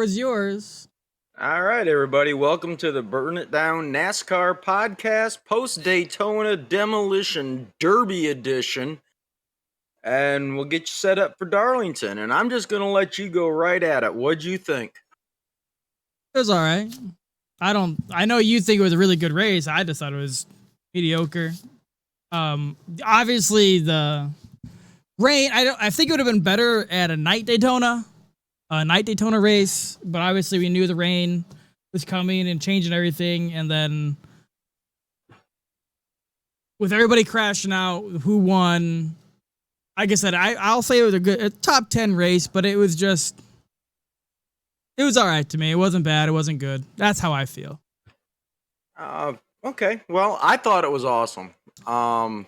is yours. All right, everybody. Welcome to the Burn It Down NASCAR podcast, Post Daytona Demolition Derby edition. And we'll get you set up for Darlington. And I'm just going to let you go right at it. What'd you think? It was all right. I know you think it was a really good race. I just thought it was mediocre. Obviously the rain, I think it would have been better at a night Daytona race, but obviously we knew the rain was coming and changing everything. And then with everybody crashing out, who won? Like I said, I'll say it was a top 10 race, but it was all right to me. It wasn't bad. It wasn't good. That's how I feel. Okay. Well, I thought it was awesome. And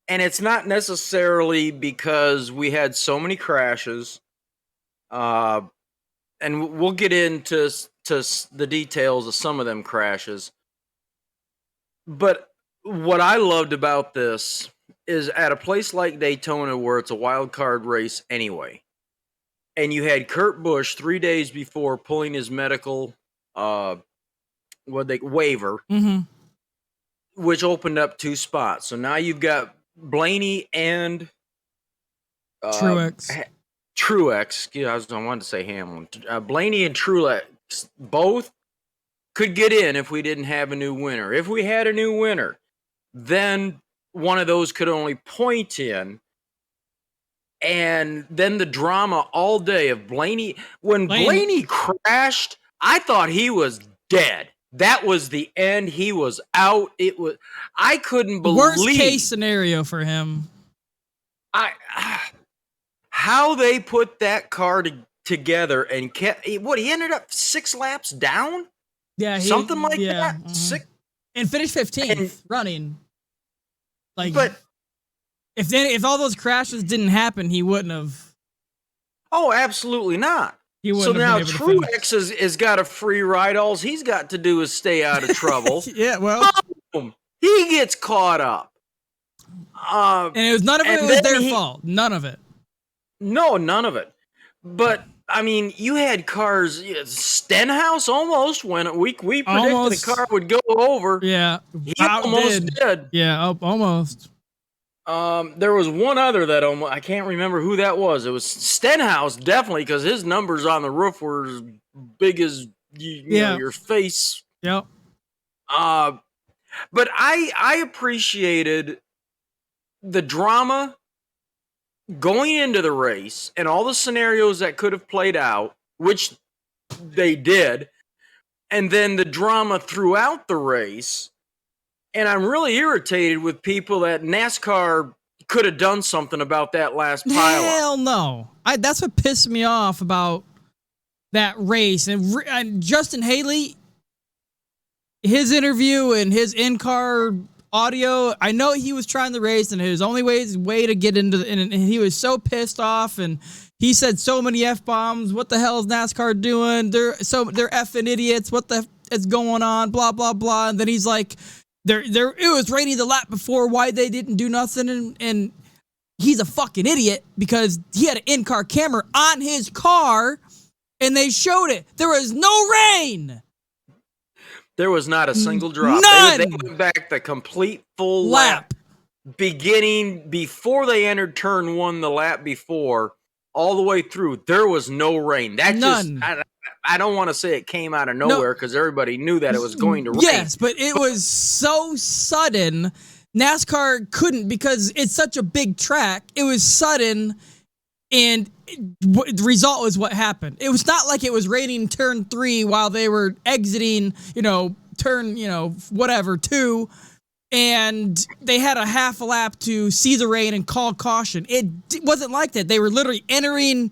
it's not necessarily because we had so many crashes. And we'll get into the details of some of them crashes. But what I loved about this is at a place like Daytona, where it's a wild card race anyway, and you had Kurt Busch 3 days before pulling his medical waiver, which opened up 2 spots. So now you've got Blaney and Truex. I wanted to say Hamlin. Blaney and Truex both could get in if we didn't have a new winner. If we had a new winner, then one of those could only point in. And then the drama all day of Blaney. When Blaney crashed, I thought he was dead. That was the end. He was out. I couldn't believe. Worst case scenario for him. How they put that car together and he ended up 6 laps down? Yeah. Something like that? And finished 15th running. But if all those crashes didn't happen, he wouldn't have. Oh, absolutely not. So now Truex has got a free ride. All he's got to do is stay out of trouble. Yeah, well. Boom, he gets caught up. And it was none of it was their fault. None of it. No, none of it. But I mean, you had cars. Stenhouse almost when we predicted the car would go over. Yeah, he almost did. Yeah, almost. There was one other that I can't remember who that was. It was Stenhouse, definitely, because his numbers on the roof were as big as you know, your face. Yep. But I appreciated the drama going into the race and all the scenarios that could have played out, which they did, and then the drama throughout the race. And I'm really irritated with people that NASCAR could have done something about that last pileup. Hell no. That's what pissed me off about that race. And Justin Haley, his interview and his in-car audio, I know he was trying the race and his only way to get into and he was so pissed off and he said so many F-bombs. What the hell is NASCAR doing? They're effing idiots. What the is going on? Blah, blah, blah. And then he's like, it was raining the lap before. Why they didn't do nothing? And he's a fucking idiot because he had an in-car camera on his car and they showed it. There was no rain. There was not a single drop. None. They went back the complete full lap. Beginning before they entered turn 1, the lap before, all the way through. There was no rain. None. I don't want to say it came out of nowhere because everybody knew that it was going to rain. Yes, but it was so sudden. NASCAR couldn't because it's such a big track. It was sudden, and the result was what happened. It was not like it was raining turn 3 while they were exiting, turn, 2, and they had a half a lap to see the rain and call caution. It wasn't like that. They were literally entering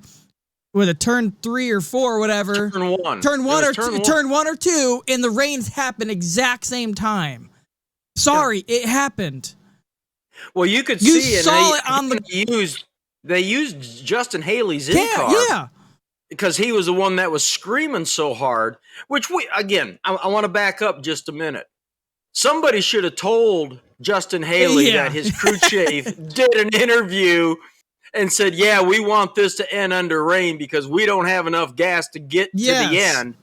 with a turn 3 or 4 or whatever. Turn one or two, and the rains happened exact same time. Sorry, it happened. Well, you could see it. They used Justin Haley's in-car. Yeah. Because he was the one that was screaming so hard, which I want to back up just a minute. Somebody should have told Justin Haley that his crew chief did an interview and said, yeah, we want this to end under rain because we don't have enough gas to get to the end.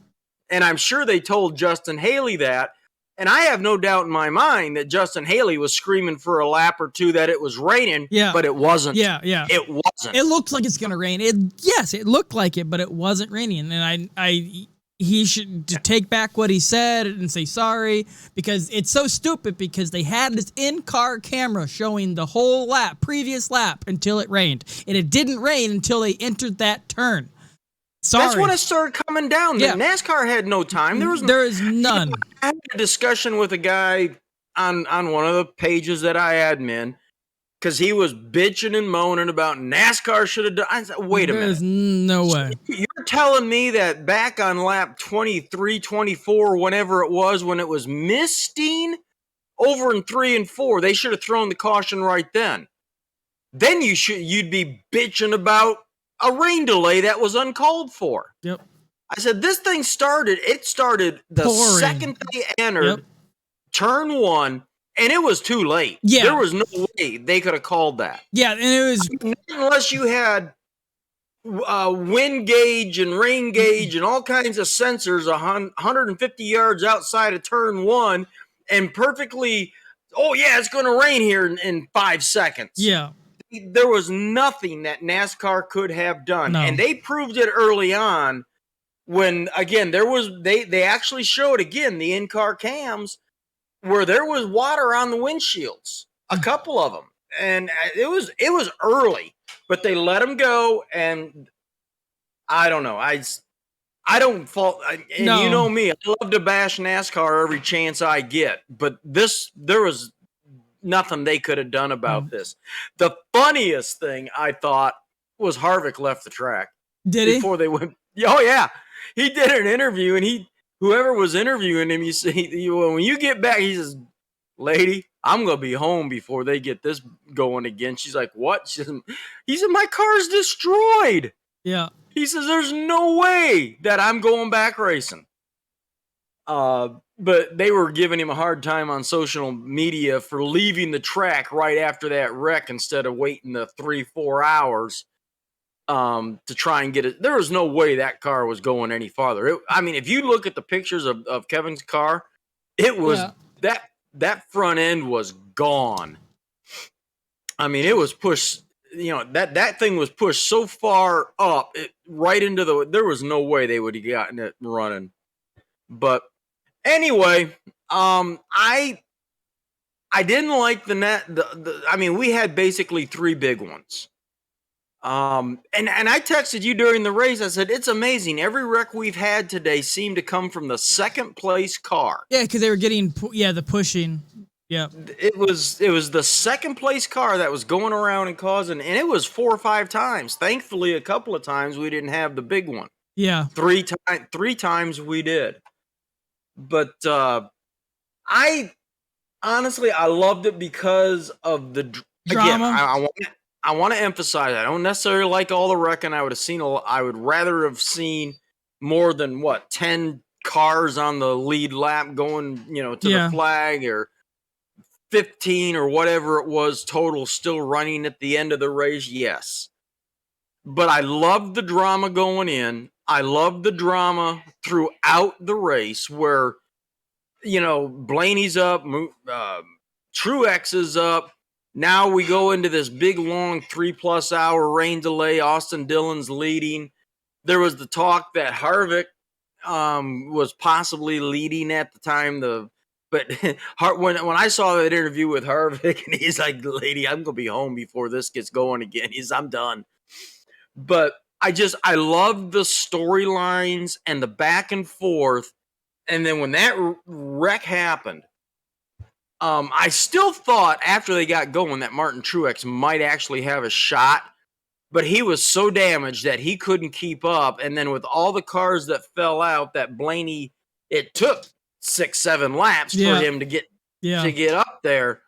And I'm sure they told Justin Haley that. And I have no doubt in my mind that Justin Haley was screaming for a lap or two that it was raining, but it wasn't. Yeah. It wasn't. It looked like it's going to rain. Yes, it looked like it, but it wasn't raining. And he should take back what he said and say sorry, because it's so stupid, because they had this in-car camera showing the whole previous lap until it rained. And it didn't rain until they entered that turn. Sorry. That's when it started coming down. Yeah. NASCAR had no time. There is none. I had a discussion with a guy on one of the pages that I admin, because he was bitching and moaning about NASCAR should have done. I said, wait a minute. There's no way. You're telling me that back on lap 23, 24, whenever it was, when it was misting over in 3 and 4, they should have thrown the caution right then. Then you'd be bitching about a rain delay that was uncalled for. Yep. I said, this thing started the Pouring. second they entered turn 1, and it was too late. Yeah. There was no way they could have called that. Yeah, and it was... Unless you had wind gauge and rain gauge and all kinds of sensors 150 yards outside of turn 1 and perfectly, oh yeah, it's going to rain here in 5 seconds. Yeah. There was nothing that NASCAR could have done. No. And they proved it early on when, again, they actually showed, again, the in-car cams where there was water on the windshields, a couple of them. And it was early, but they let them go. And I don't know. I don't fault. And No. you know me, I love to bash NASCAR every chance I get. But there was nothing they could have done about this. The funniest thing I thought was Harvick left the track. Did he? Before they went. Oh yeah, he did an interview, and whoever was interviewing him, when you get back, he says, "Lady, I'm gonna be home before they get this going again." She's like, "What?" He said, "My car's destroyed." Yeah. He says, "There's no way that I'm going back racing." But they were giving him a hard time on social media for leaving the track right after that wreck instead of waiting the 3-4 hours to try and get it. There was no way that car was going any farther. If you look at the pictures of Kevin's car, it was that front end was gone. It was pushed. That thing was pushed so far up, right into there was no way they would have gotten it running. But anyway, I didn't like the net. We had basically 3 big ones. And I texted you during the race. I said, it's amazing. Every wreck we've had today seemed to come from the second place car. Yeah, because they were getting the pushing. Yeah, it was the second place car that was going around and causing, and it was 4 or 5 times. Thankfully, a couple of times we didn't have the big one. Yeah, 3 times we did. But I honestly loved it because of the drama. Again, I want to emphasize, I don't necessarily like all the wrecking. I would rather have seen more than 10 cars on the lead lap going, to the flag, or 15 or whatever it was total still running at the end of the race. Yes. But I loved the drama going in. I loved the drama throughout the race where, Blaney's up, Truex is up. Now we go into this big, long 3+ hour rain delay. Austin Dillon's leading. There was the talk that Harvick was possibly leading at the time. But when I saw that interview with Harvick, and he's like, "Lady, I'm gonna be home before this gets going again." I'm done. But I love the storylines and the back and forth. And then when that wreck happened, I still thought after they got going that Martin Truex might actually have a shot, but he was so damaged that he couldn't keep up. And then with all the cars that fell out, that Blaney, it took 6-7 laps for him to get up there.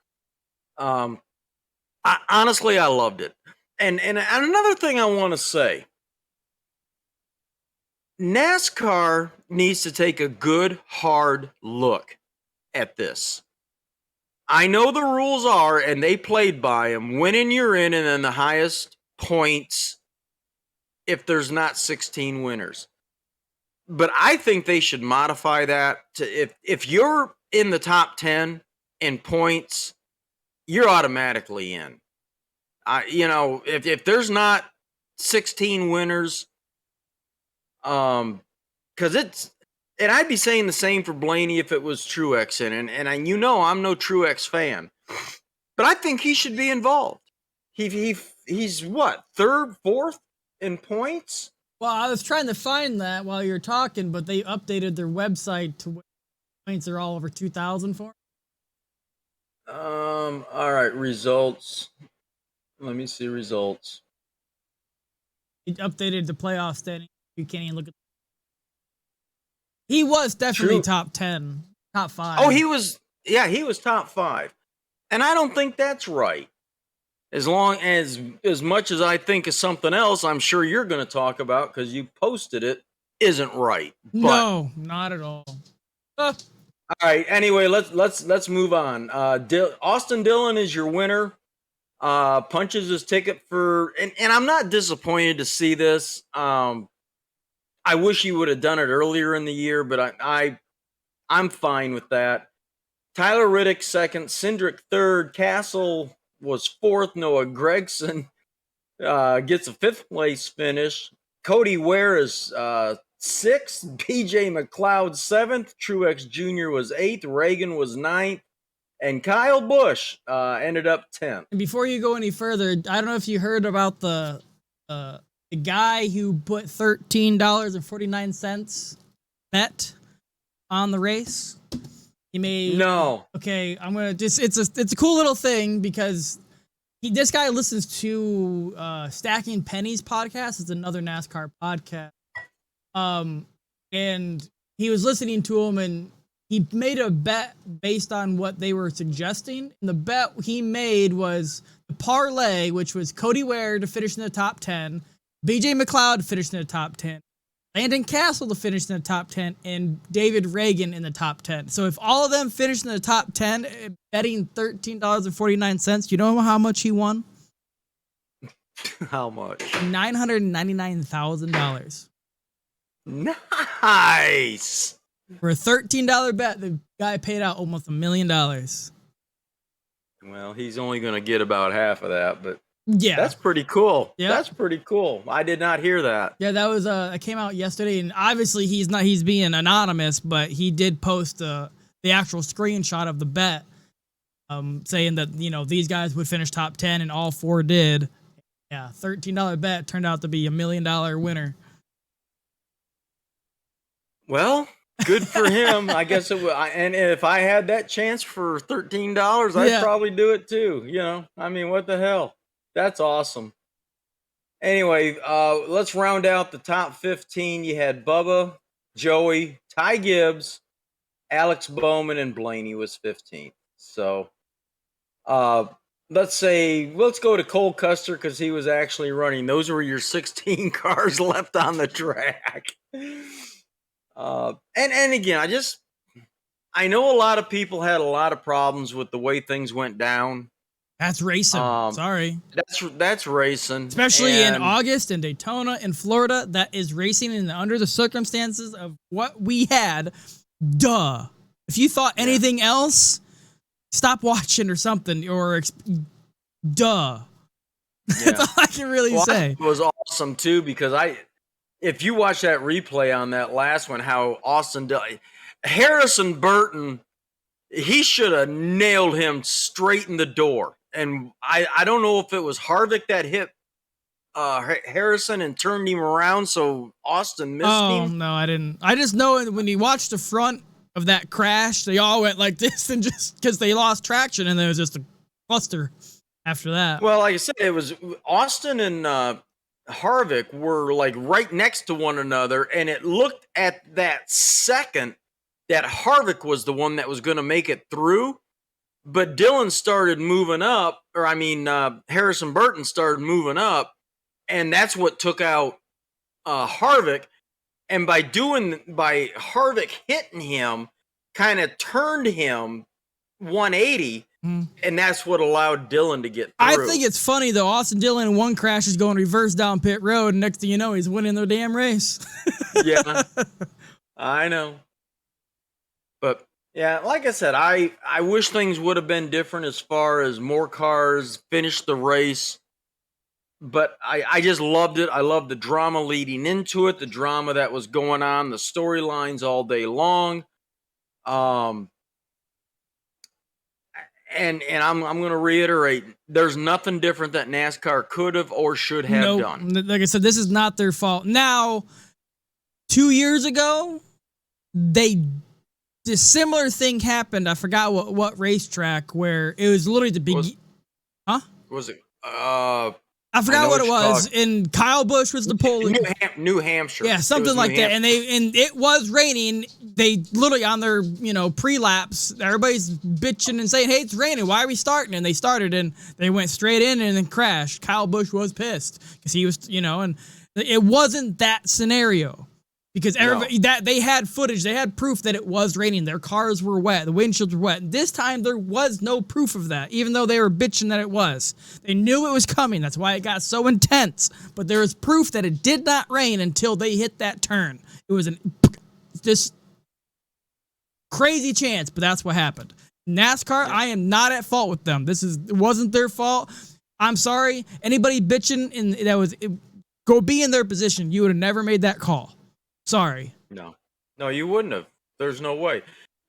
Honestly, I loved it. And another thing I want to say, NASCAR needs to take a good, hard look at this. I know the rules are, and they played by them. Win and you're in, and then the highest points if there's not 16 winners. But I think they should modify that to if you're in the top 10 in points, you're automatically in. If there's not 16 winners, because and I'd be saying the same for Blaney if it was Truex in, and I'm no Truex fan, but I think he should be involved. He's what, third, fourth in points? Well, I was trying to find that while you were talking, but they updated their website to where points are all over 2,000 for. All right, results. Let me see results. It updated the playoff standing. You can't even look at. He was definitely top 10, top 5. Oh, he was top 5, and I don't think that's right. As much as I think of something else, I'm sure you're going to talk about because you posted it, isn't right. No, not at all. All right. Anyway, let's move on. Austin Dillon is your winner. Punches his ticket for, and I'm not disappointed to see this. I wish he would have done it earlier in the year, but I'm fine with that. Tyler Riddick second, Cindric third, Castle was fourth. Noah Gragson gets a 5th place finish. Cody Ware is 6th. BJ McLeod 7th. Truex Jr. was 8th. Reagan was 9th. And Kyle Busch ended up 10th. And before you go any further, I don't know if you heard about the guy who put $13.49 bet on the race. He made no. Okay, I'm gonna just. It's a cool little thing because this guy listens to Stacking Pennies podcast. It's another NASCAR podcast. And he was listening to him, and he made a bet based on what they were suggesting. And the bet he made was the parlay, which was Cody Ware to finish in the top 10, BJ McLeod to finish in the top 10, Landon Castle to finish in the top 10, and David Reagan in the top 10. So if all of them finished in the top 10, betting $13.49, you know how much he won? How much? $999,000. Nice. For a $13 bet, the guy paid out almost $1 million. Well, he's only going to get about half of that, but yeah, that's pretty cool. Yeah, that's pretty cool. I did not hear that. Yeah, that was it came out yesterday, and obviously he's being anonymous, but he did post the actual screenshot of the bet, saying that these guys would finish top 10, and all 4 did. Yeah, $13 bet turned out to be $1 million winner. Well, good for him. I guess it would. And if I had that chance for $13, I'd probably do it too. I mean, what the hell? That's awesome. Anyway, let's round out the top 15. You had Bubba, Joey, Ty Gibbs, Alex Bowman, and Blaney was 15th. So let's go to Cole Custer because he was actually running. Those were your 16 cars left on the track. And again, I know a lot of people had a lot of problems with the way things went down. That's racing. Sorry. That's racing. Especially in August in Daytona in Florida, that is racing, and under the circumstances of what we had, duh. If you thought anything else, stop watching or something, or duh. That's all I can really say. It was awesome too because if you watch that replay on that last one, how Harrison Burton, he should have nailed him straight in the door. And I don't know if it was Harvick that hit Harrison and turned him around, so Austin missed him. Oh, no, I didn't. I just know when you watch the front of that crash, they all went like this, and just because they lost traction, and there was just a cluster after that. Well, like I said, it was Austin and Harvick were like right next to one another, and it looked at that second that Harvick was the one that was going to make it through. But Dillon started moving up, Harrison Burton started moving up, and that's what took out Harvick. And by Harvick hitting him, kind of turned him 180, And that's what allowed Dillon to get through. I think it's funny though. Austin Dillon in one crash is going reverse down pit road, and next thing you know, he's winning the damn race. Yeah, I know. But yeah, like I said, I wish things would have been different as far as more cars finished the race. But I just loved it. I loved the drama leading into it, the drama that was going on, the storylines all day long. And I'm going to reiterate, there's nothing different that NASCAR could have or should have done. Like I said, this is not their fault. Now, 2 years ago, the similar thing happened. I forgot what racetrack where it was literally the big. Was it? I forgot what it was. And Kyle Busch was the pole. New Hampshire. Yeah, something like that. And it was raining. They literally on their pre-laps, everybody's bitching and saying, "Hey, it's raining. Why are we starting?" And they started and they went straight in and then crashed. Kyle Busch was pissed because he was and it wasn't that scenario. Because everybody that they had footage, they had proof that it was raining. Their cars were wet, the windshields were wet. This time there was no proof of that, even though they were bitching that it was. They knew it was coming. That's why it got so intense. But there was proof that it did not rain until they hit that turn. It was this crazy chance, but that's what happened. NASCAR, I am not at fault with them. It wasn't their fault. I'm sorry. Anybody bitching go be in their position. You would have never made that call. Sorry. No, you wouldn't have. There's no way.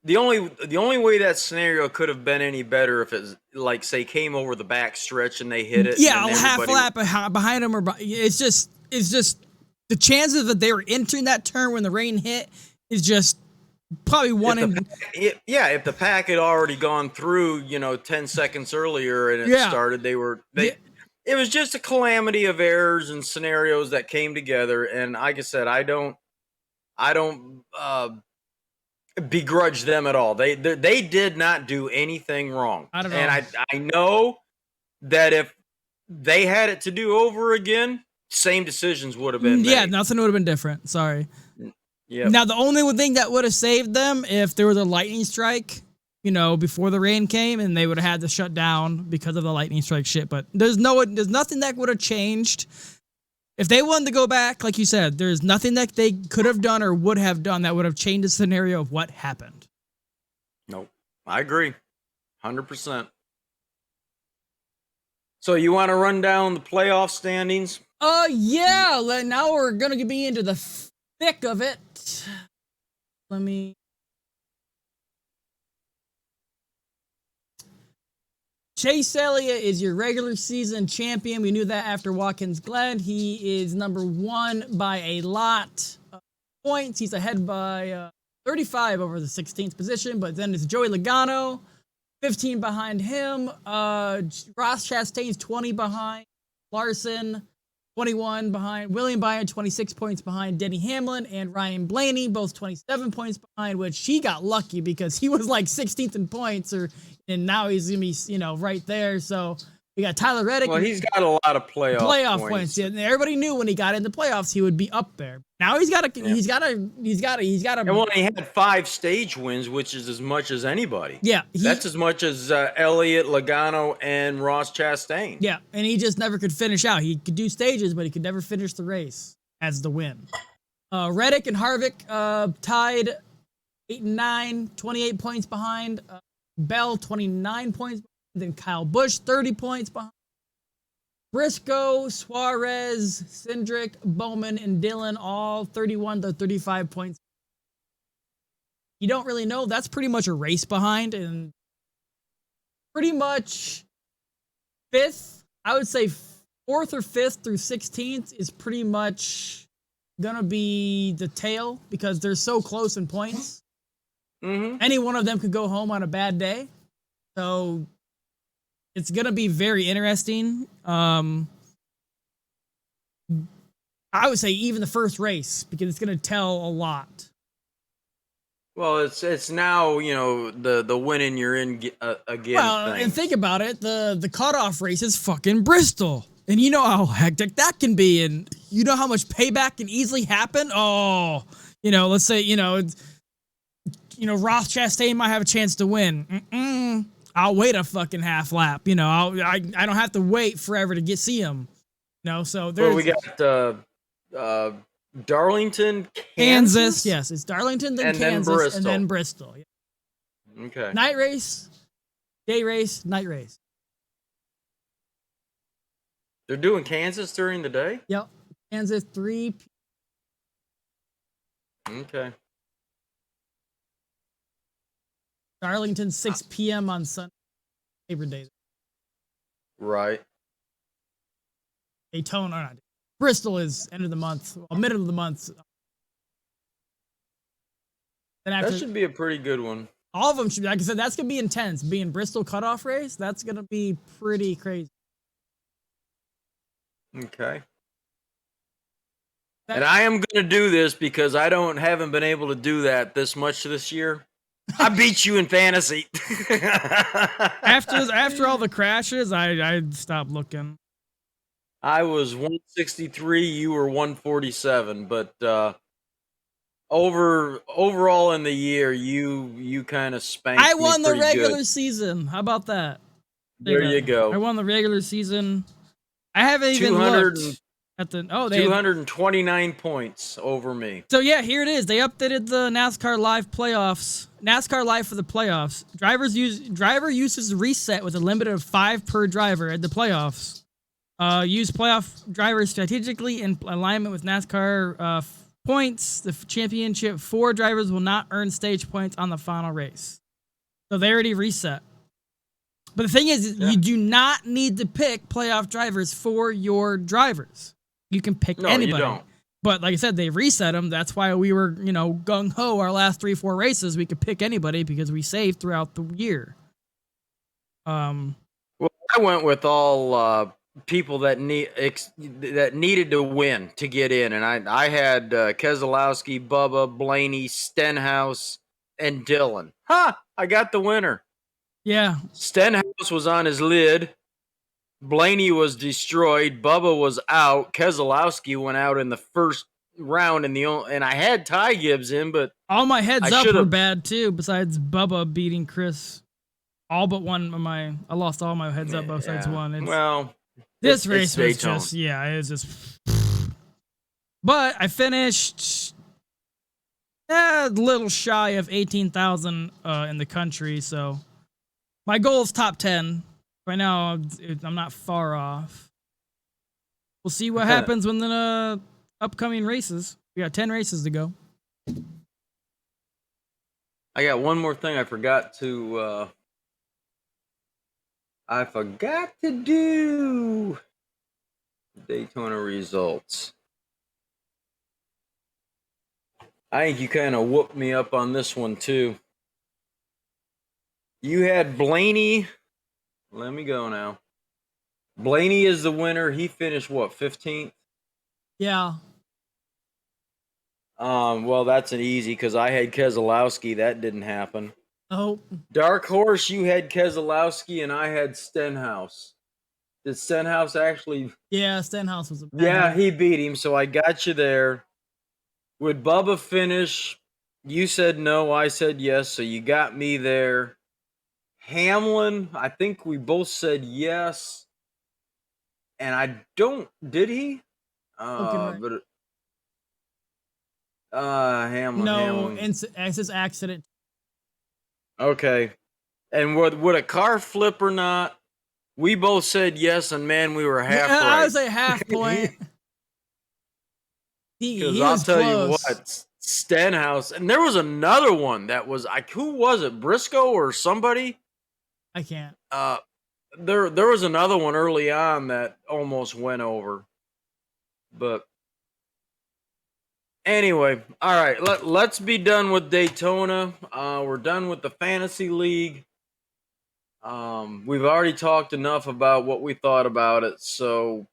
The only way that scenario could have been any better if it, like, say, came over the back stretch and they hit it. Yeah, half lap behind them, it's just the chances that they were entering that turn when the rain hit is just probably one in. If the pack had already gone through, 10 seconds earlier and it started, it was just a calamity of errors and scenarios that came together. And like I said, I don't begrudge them at all. They did not do anything wrong. I don't know. And I know that if they had it to do over again, same decisions would have been made. Yeah, nothing would have been different. Sorry. Yeah. Now the only thing that would have saved them if there was a lightning strike, before the rain came, and they would have had to shut down because of the lightning strike shit. But there's nothing that would have changed. If they wanted to go back, like you said, there's nothing that they could have done or would have done that would have changed the scenario of what happened. Nope. I agree. 100%. So you want to run down the playoff standings? Yeah. Now we're going to be into the thick of it. Chase Elliott is your regular season champion. We knew that after Watkins Glen. He is number one by a lot of points. He's ahead by 35 over the 16th position, but then it's Joey Logano, 15 behind him. Ross Chastain's 20 behind Larson, 21 behind William Byron, 26 points behind Denny Hamlin, and Ryan Blaney, both 27 points behind, which he got lucky because he was like 16th in points, and now he's going to be, right there. So we got Tyler Reddick. Well, he's got a lot of playoff points. Yeah, and everybody knew when he got into playoffs he would be up there. Now he's got to. And when he had 5 stage wins, which is as much as anybody. Yeah, that's as much as Elliott, Logano, and Ross Chastain. Yeah, and he just never could finish out. He could do stages, but he could never finish the race as the win. Reddick and Harvick tied 8 and 9, 28 points behind. Bell 29 points behind. Then Kyle Busch 30 points behind. Briscoe, Suarez, Cindric, Bowman, and Dillon all 31 to 35 points. You don't really know. That's pretty much a race behind, and pretty much 5th, I would say 4th or 5th through 16th is pretty much going to be the tail because they're so close in points. Mm-hmm. Any one of them could go home on a bad day. So it's going to be very interesting. I would say even the first race because it's going to tell a lot. Well, it's now, the winning you're in again. Well, and think about it. The cutoff race is fucking Bristol. And you know how hectic that can be. And you know how much payback can easily happen. Oh, let's say, Ross Chastain might have a chance to win. I'll wait a fucking half lap. You know, I don't have to wait forever to see him. You know, so there's. Well, we got Darlington, Kansas. Yes, it's Darlington, then and Kansas, then Bristol. and then Bristol. Okay. Night race, day race, night race. They're doing Kansas during the day? Yep. Kansas 3. Okay. Darlington 6 p.m. on Sunday. Labor Day. Right. Daytona, not Bristol is end of the month, middle of the month. Then after, that should be a pretty good one. All of them should be. Like I said, that's gonna be intense. Being Bristol cutoff race, that's gonna be pretty crazy. Okay. And I am going to do this because I haven't been able to do that this much this year. I beat you in fantasy. after all the crashes, I stopped looking. I was 163, you were 147, but overall in the year, you kind of spanked me. I won the regular good. season. How about that? There you go. I won the regular season. I haven't even looked at the 229 points over me. So yeah, here it is. They updated the NASCAR Live playoffs. NASCAR Live for the playoffs. Driver usage reset with a limit of 5 per driver at the playoffs. Use playoff drivers strategically in alignment with NASCAR points. The championship 4 drivers will not earn stage points on the final race. So they already reset. But the thing is, you do not need to pick playoff drivers for your drivers. You can pick anybody. You don't. But like I said, they reset them. That's why we were, gung-ho our last 3-4 races. We could pick anybody because we saved throughout the year. Well, I went with all people that needed to win to get in. And I had Keselowski, Bubba, Blaney, Stenhouse, and Dillon. I got the winner. Yeah. Stenhouse was on his lid. Blaney was destroyed. Bubba was out. Keselowski went out in the first round, and I had Ty Gibbs in, but all my heads up were bad too. Besides Bubba beating Chris, all but one of I lost all my heads up besides one. This race was just it was just. But I finished a little shy of 18,000 in the country, so. My goal is top 10. Right now, I'm not far off. We'll see what happens when the upcoming races. We got 10 races to go. I got one more thing I forgot to do. Daytona results. I think you kind of whooped me up on this one, too. You had Blaney. Let me go now. Blaney is the winner. He finished, 15th? Yeah. Well, that's an easy because I had Keselowski. That didn't happen. Oh. Dark Horse, you had Keselowski, and I had Stenhouse. Did Stenhouse actually? Yeah, Stenhouse was a bad Yeah, he beat him, so I got you there. Would Bubba finish? You said no, I said yes, so you got me there. Hamlin, I think we both said yes. And did he? But Hamlin. No, Hamlin. it's his accident. Okay. And would a car flip or not? We both said yes, and man, we were half right. I would say half point. Because I'll tell you what, Stenhouse, and there was another one that was who was it? Briscoe or somebody? I can't. There was another one early on that almost went over. But anyway, all right, let's be done with Daytona. We're done with the Fantasy League. We've already talked enough about what we thought about it, so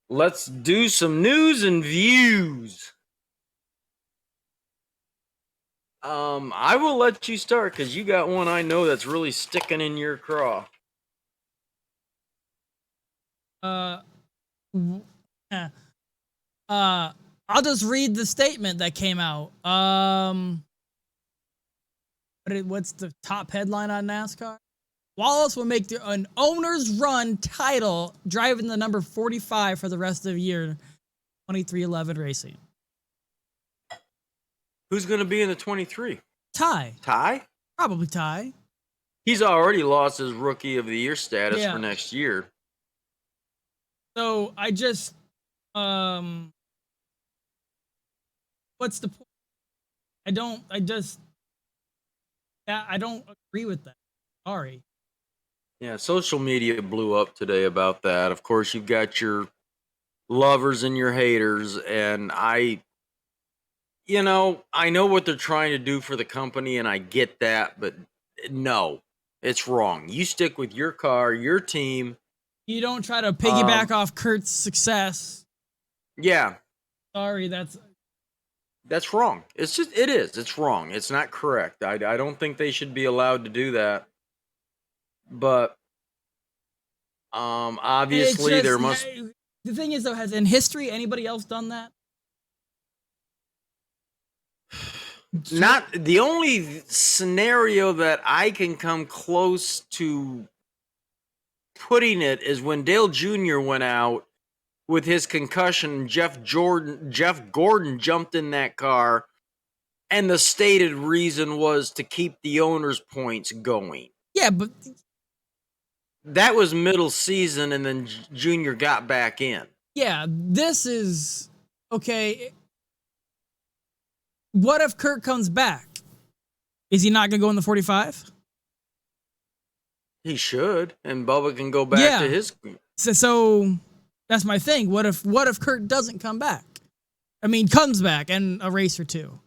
let's do some news and views. I will let you start because you got one I know that's really sticking in your craw. I'll just read the statement that came out. What's the top headline on NASCAR? Wallace will make an owner's run title driving the number 45 for the rest of the year, 2311 Racing. Who's going to be in the 23? Ty. Ty? Probably Ty. He's already lost his Rookie of the Year status Yeah. for next year. So I just, what's the point? I don't agree with that. Sorry. Yeah, social media blew up today about that. Of course, you've got your lovers and your haters, and I know what they're trying to do for the company, and I get that, but no, it's wrong. You stick with your car, your team. You don't try to piggyback off Kurt's success. Yeah. Sorry, that's wrong. It's wrong. It's not correct. I don't think they should be allowed to do that. But obviously there must. The thing is, though, has in history anybody else done that? Not the only scenario that I can come close to putting it is when Dale Jr. went out with his concussion. Jeff Gordon jumped in that car, and the stated reason was to keep the owner's points going. Yeah, but that was middle season, and then Junior got back in. Yeah, this is okay. What if Kurt comes back? Is he not going to go in the 45? He should, and Bubba can go back to his. So that's my thing. What if Kurt doesn't come back? I mean, comes back and a race or two.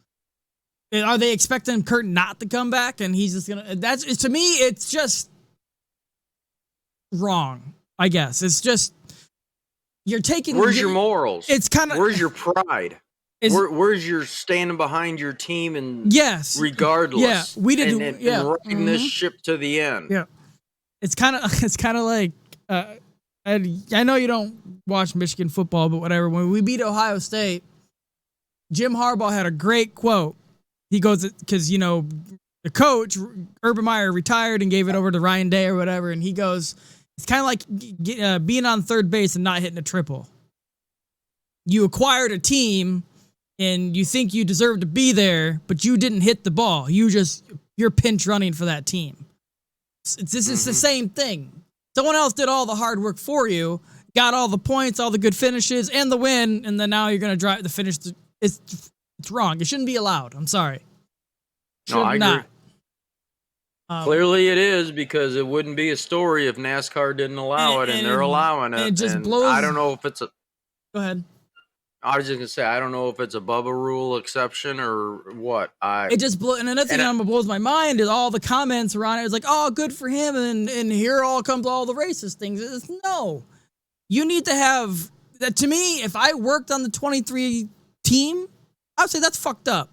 Are they expecting Kurt not to come back? And he's just gonna. To me, it's just wrong. I guess it's just you're taking. Where's your morals? It's kind of. Where's your pride? Where's your standing behind your team and regardless? Yeah, we did. And riding this ship to the end. Yeah, it's kind of like. I know you don't watch Michigan football, but whatever. When we beat Ohio State, Jim Harbaugh had a great quote. He goes, because, the coach, Urban Meyer, retired and gave it over to Ryan Day or whatever, and he goes, it's kind of like being on third base and not hitting a triple. You acquired a team, and you think you deserve to be there, but you didn't hit the ball. You're pinch running for that team. This is the same thing. Someone else did all the hard work for you, got all the points, all the good finishes, and the win, and then now you're going to drive the finish. It's wrong. It shouldn't be allowed. I'm sorry. No, I agree. Clearly it is, because it wouldn't be a story if NASCAR didn't allow it, and they're allowing it. It just blows. I don't know if it's a. Go ahead. I was just going to say, I don't know if it's a Bubba rule exception or what. It just blew. And another thing that blows my mind is all the comments around it. It's like, oh, good for him. And here all comes all the racist things. No. You need to have that. To me, if I worked on the 23 team, I would say that's fucked up.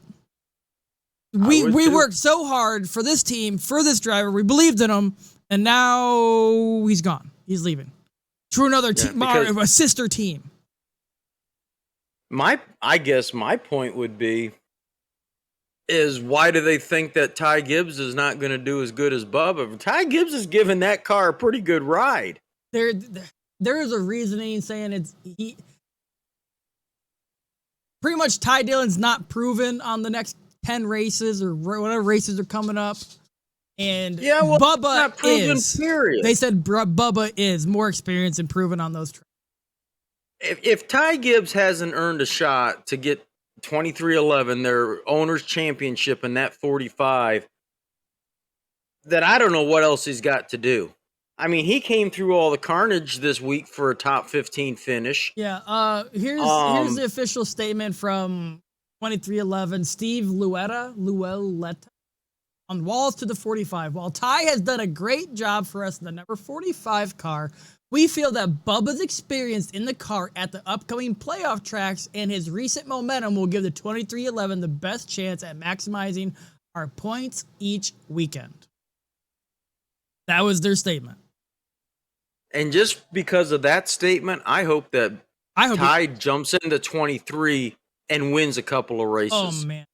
We worked so hard for this team, for this driver. We believed in him. And now he's gone. He's leaving. To another team, a sister team. I guess my point would be is, why do they think that Ty Gibbs is not going to do as good as Bubba? Ty Gibbs is giving that car a pretty good ride. There is a reasoning saying pretty much Ty Dillon's not proven on the next 10 races or whatever races are coming up. And Bubba not proven, is. Period. They said Bubba is more experienced and proven on those tracks. If Ty Gibbs hasn't earned a shot to get 2311, their owner's championship, in that 45, then I don't know what else he's got to do. I mean, he came through all the carnage this week for a top 15 finish. Yeah. Here's the official statement from 2311. Steve Luelletta on Walls to the 45. While Ty has done a great job for us in the number 45 car, we feel that Bubba's experience in the car at the upcoming playoff tracks and his recent momentum will give the 2311 the best chance at maximizing our points each weekend. That was their statement. And just because of that statement, I hope Ty jumps into 23 and wins a couple of races. Oh, man.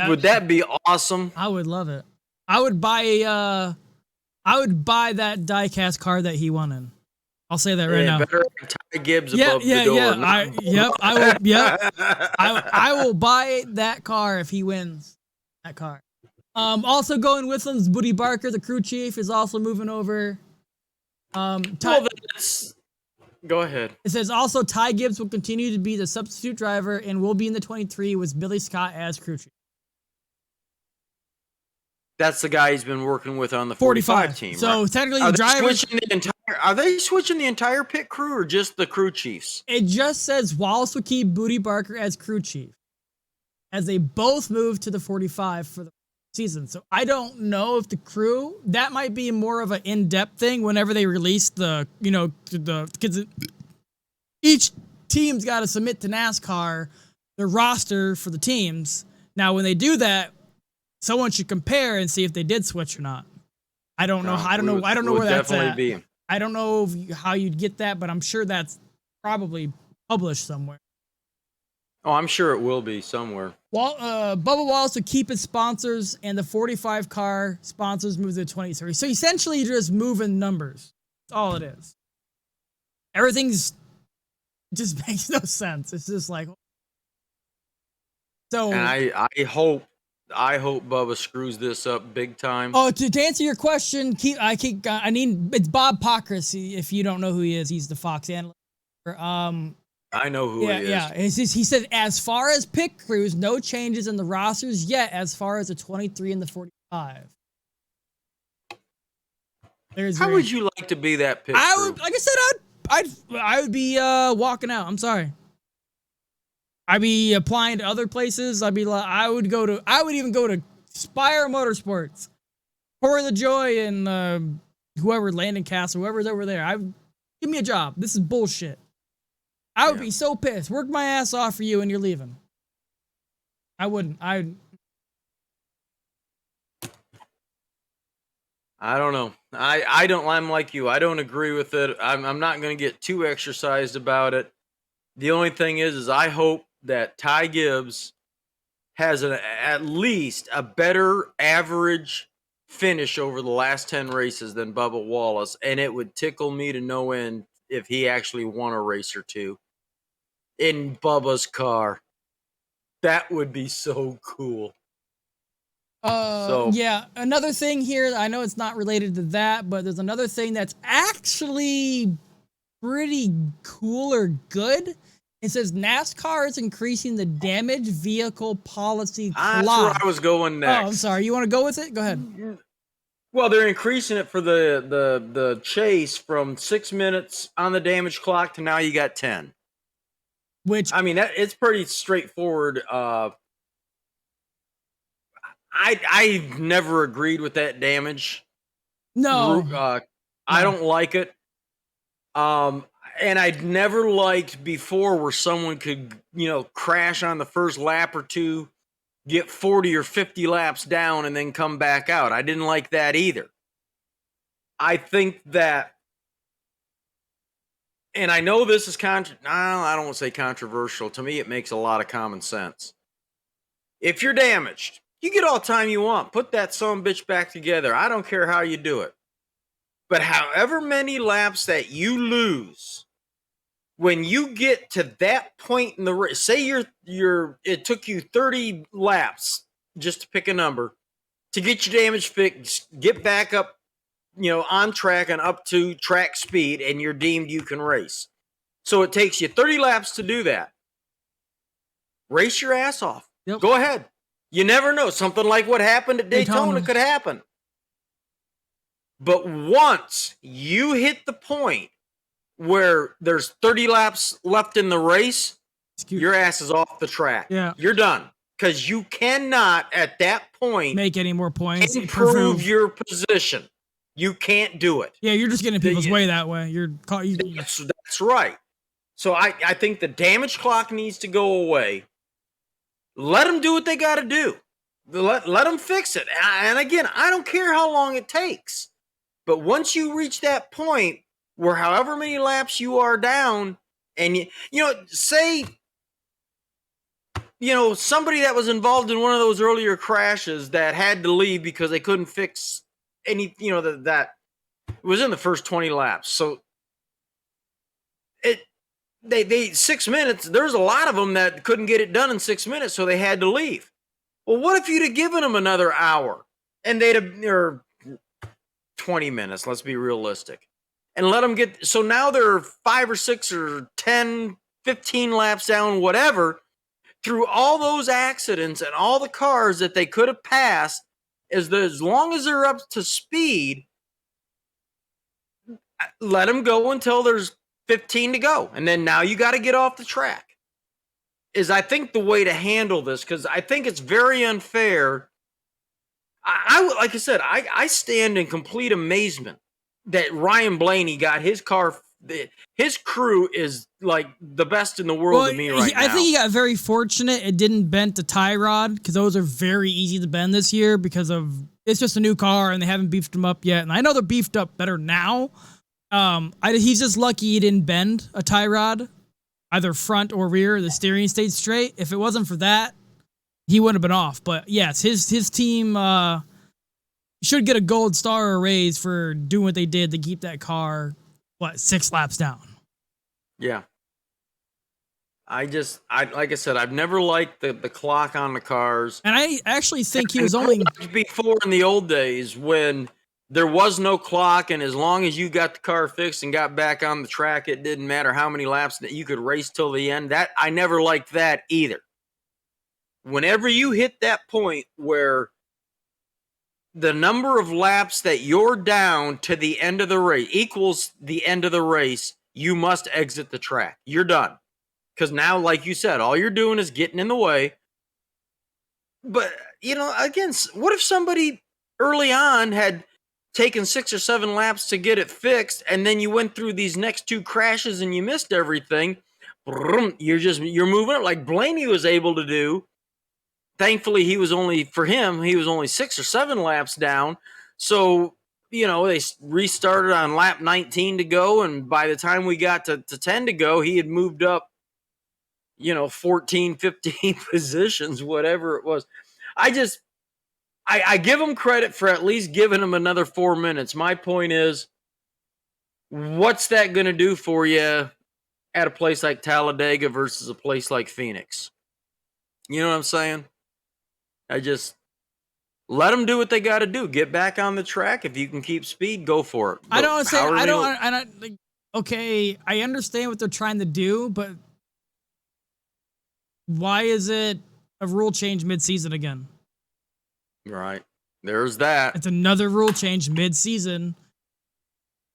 Would that be awesome? I would love it. I would buy I would buy that diecast car that he won in. I'll say that right now. Better have Ty Gibbs Yeah, above the door. I will. Yep, I will buy that car if he wins that car. Also going with him is Buddy Barker, the crew chief, is also moving over. Go ahead. It says also Ty Gibbs will continue to be the substitute driver and will be in the 23 with Billy Scott as crew chief. That's the guy he's been working with on the 45 team. So right? technically, the drivers are they switching the entire pit crew or just the crew chiefs? It just says Wallace will keep Buddy Barker as crew chief, as they both move to the 45 for the season. So I don't know if the crew, that might be more of an in-depth thing whenever they release the, because each team's got to submit to NASCAR the roster for the teams. Now, when they do that, someone should compare and see if they did switch or not. I don't know. I don't know where that's at. I don't know how you'd get that, but I'm sure that's probably published somewhere. Oh, I'm sure it will be somewhere. Bubba Wallace will keep its sponsors, and the 45 car sponsors move to the 23. So essentially, you're just moving numbers. That's all it is. Everything's just makes no sense. It's just like so. And I hope Bubba screws this up big time. Oh, to answer your question, it's Bob Pockrass. If you don't know who he is, he's the Fox analyst. I know who he is. Yeah. He said, as far as pit crews, no changes in the rosters yet. As far as the 23 and the 45. How would you like to be that pit crew? Like I said, I would be walking out. I'm sorry. I'd be applying to other places. I would even go to Spire Motorsports, Pour the Joy, and whoever, Landon Castle, whoever's over there. Give me a job. This is bullshit. I would be so pissed. Work my ass off for you, and you're leaving. I wouldn't. I don't know. I don't. I'm like you. I don't agree with it. I'm not going to get too exercised about it. The only thing is I hope that Ty Gibbs has at least a better average finish over the last 10 races than Bubba Wallace, and it would tickle me to no end if he actually won a race or two in Bubba's car. That would be so cool. Yeah, another thing here, I know it's not related to that, but there's another thing that's actually pretty cool or good. It says NASCAR is increasing the damaged vehicle policy clock. That's where I was going next. Oh, I'm sorry. You want to go with it? Go ahead. Well, they're increasing it for the chase from 6 minutes on the damage clock to now you got 10. Which, I mean, it's pretty straightforward. I've never agreed with that damage. No. I don't like it. And I'd never liked before where someone could, crash on the first lap or two, get 40 or 50 laps down, and then come back out. I didn't like that either. I think that, and I know this is I don't want to say controversial. To me, it makes a lot of common sense. If you're damaged, you get all the time you want. Put that son of a bitch back together. I don't care how you do it. But however many laps that you lose, when you get to that point in the race, say it took you 30 laps, just to pick a number, to get your damage fixed, get back up, on track and up to track speed, and you're deemed you can race. So it takes you 30 laps to do that. Race your ass off. Yep. Go ahead. You never know. Something like what happened at Daytona could happen. But once you hit the point where there's 30 laps left in the race, your ass is off the track. Yeah. You're done. Because you cannot, at that point, make any more points. Improve your position. You can't do it. Yeah, you're just getting people's way that way. That's right. So I think the damage clock needs to go away. Let them do what they got to do. Let them fix it. And again, I don't care how long it takes. But once you reach that point where however many laps you are down, and say somebody that was involved in one of those earlier crashes that had to leave because they couldn't fix any, that It was in the first 20 laps. So they 6 minutes. There's a lot of them that couldn't get it done in 6 minutes, so they had to leave. Well, what if you'd have given them another hour and they'd have, or 20 minutes, let's be realistic, and let them get, so now they're 5 or 6 or 10, 15 laps down, whatever, through all those accidents and all the cars that they could have passed, as long as they're up to speed, let them go until there's 15 to go. And then now you got to get off the track. Is, I think, the way to handle this, because I think it's very unfair. Like I said, I stand in complete amazement that Ryan Blaney got his car. His crew is like the best in the world to me right now. I think he got very fortunate. It didn't bend the tie rod, because those are very easy to bend this year because of it's just a new car and they haven't beefed them up yet. And I know they're beefed up better now. He's just lucky he didn't bend a tie rod, either front or rear. The steering stayed straight. If it wasn't for that, he wouldn't have been off. But yes, his team should get a gold star or a raise for doing what they did to keep that car 6 laps down. Yeah. Like I said, I've never liked the clock on the cars. And I actually think he was only before, in the old days when there was no clock, and as long as you got the car fixed and got back on the track, it didn't matter how many laps that you could race till the end. That I never liked that either. Whenever you hit that point where the number of laps that you're down to the end of the race equals the end of the race, you must exit the track. You're done. Because now, like you said, all you're doing is getting in the way. But, again, what if somebody early on had taken 6 or 7 laps to get it fixed, and then you went through these next 2 crashes and you missed everything? You're moving up like Blaney was able to do. Thankfully, he was only 6 or 7 laps down. So, they restarted on lap 19 to go, and by the time we got to 10 to go, he had moved up 14, 15 positions, whatever it was. I give him credit for at least giving him another 4 minutes. My point is, what's that going to do for you at a place like Talladega versus a place like Phoenix? You know what I'm saying? I just let them do what they got to do. Get back on the track. If you can keep speed, go for it. I understand what they're trying to do, but why is it a rule change mid-season again? Right. There's that. It's another rule change mid-season.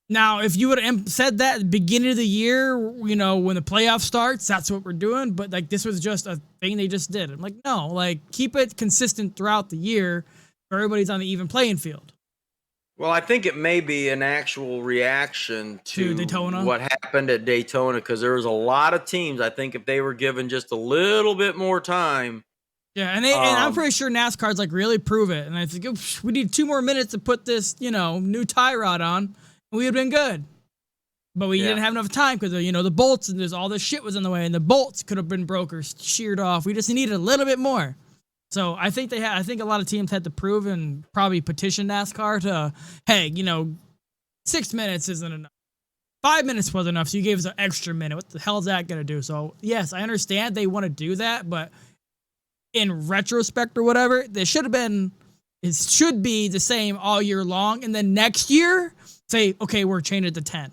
Now, if you would have said that at the beginning of the year, when the playoff starts, that's what we're doing. But this was just a thing they just did. I'm like, no, keep it consistent throughout the year so everybody's on the even playing field. Well, I think it may be an actual reaction to Daytona, what happened at Daytona, because there was a lot of teams, I think, if they were given just a little bit more time. Yeah, and I'm pretty sure NASCAR's really prove it. And I think we need 2 more minutes to put this, new tie rod on. We would have been good. But we didn't have enough time because, the bolts and there's all this shit was in the way, and the bolts could have been broke or sheared off. We just needed a little bit more. So I think I think a lot of teams had to prove and probably petition NASCAR to, hey, 6 minutes isn't enough. 5 minutes was enough, so you gave us an extra minute. What the hell is that going to do? So, yes, I understand they want to do that, but in retrospect or whatever, it should be the same all year long. And then next year, say, okay, we're changing it to 10.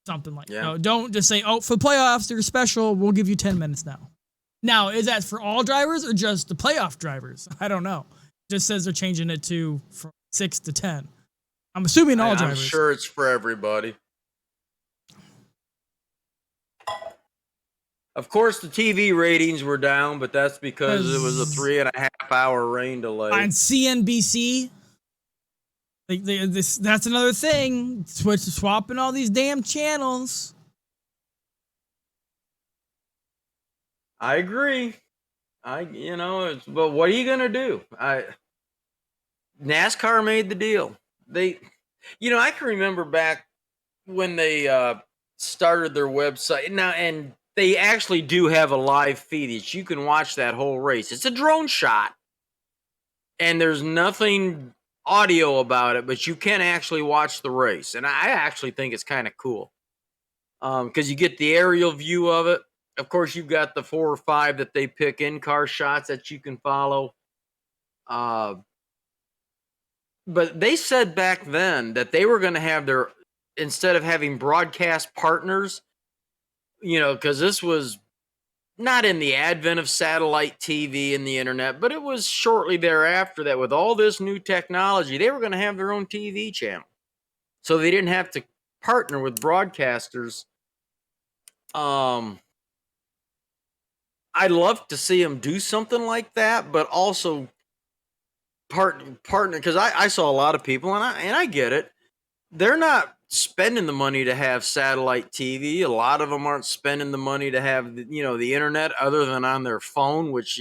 Something like that. No, don't just say, for the playoffs, they're special. We'll give you 10 minutes now. Now, is that for all drivers or just the playoff drivers? I don't know. It just says they're changing it from 6 to 10. I'm assuming all drivers. I'm sure it's for everybody. Of course, the TV ratings were down, but that's because it was a 3.5 hour rain delay. On CNBC, that's another thing. Swapping all these damn channels. I agree. But what are you gonna do? NASCAR made the deal. I can remember back when they started their website now, and they actually do have a live feed that you can watch that whole race. It's a drone shot, and there's nothing audio about it, but you can actually watch the race, and I actually think it's kind of cool because you get the aerial view of it. Of course, you've got the 4 or 5 that they pick in-car shots that you can follow. But they said back then that they were going to have their, instead of having broadcast partners, because this was not in the advent of satellite TV and the internet, but it was shortly thereafter that with all this new technology, they were going to have their own TV channel. So they didn't have to partner with broadcasters. I'd love to see them do something like that, but also partner, because I saw a lot of people, and I get it. They're not spending the money to have satellite TV. A lot of them aren't spending the money to have the internet other than on their phone, which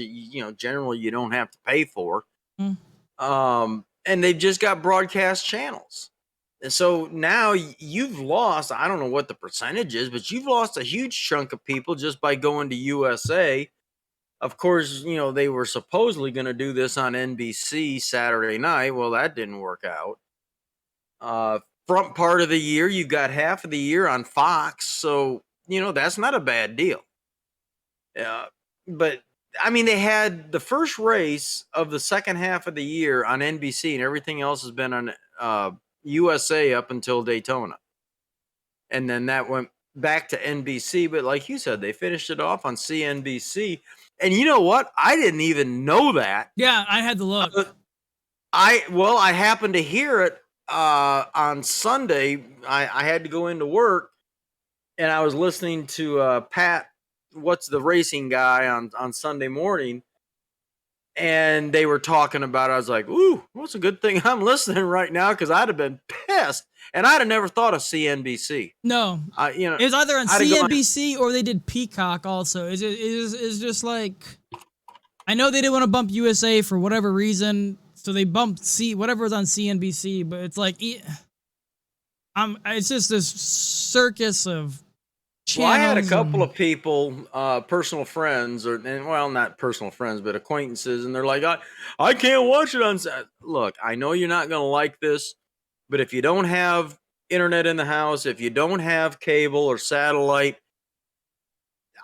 generally you don't have to pay for. Mm. And they've just got broadcast channels. And so now you've lost, I don't know what the percentage is, but you've lost a huge chunk of people just by going to USA. Of course, they were supposedly going to do this on NBC Saturday night. Well, that didn't work out. Front part of the year, you got half of the year on Fox. So, that's not a bad deal. But, I mean, they had the first race of the second half of the year on NBC, and everything else has been on USA up until Daytona. And then that went back to NBC. But like you said, they finished it off on CNBC. And you know what? I didn't even know that. Yeah, I had to look. I happened to hear it on Sunday. I had to go into work, and I was listening to Pat, what's the racing guy on Sunday morning, and they were talking about it. I was like, ooh, what's a good thing I'm listening right now, because I'd have been pissed, and I'd have never thought of CNBC. No, it was either on CNBC or they did Peacock also. It's just like, I know they didn't want to bump USA for whatever reason, so they bumped whatever was on CNBC. But it's like, it's just this circus of channels. Well, I had a couple of people, personal friends, not personal friends, but acquaintances, and they're like, I can't watch it on. Look, I know you're not going to like this, but if you don't have internet in the house, if you don't have cable or satellite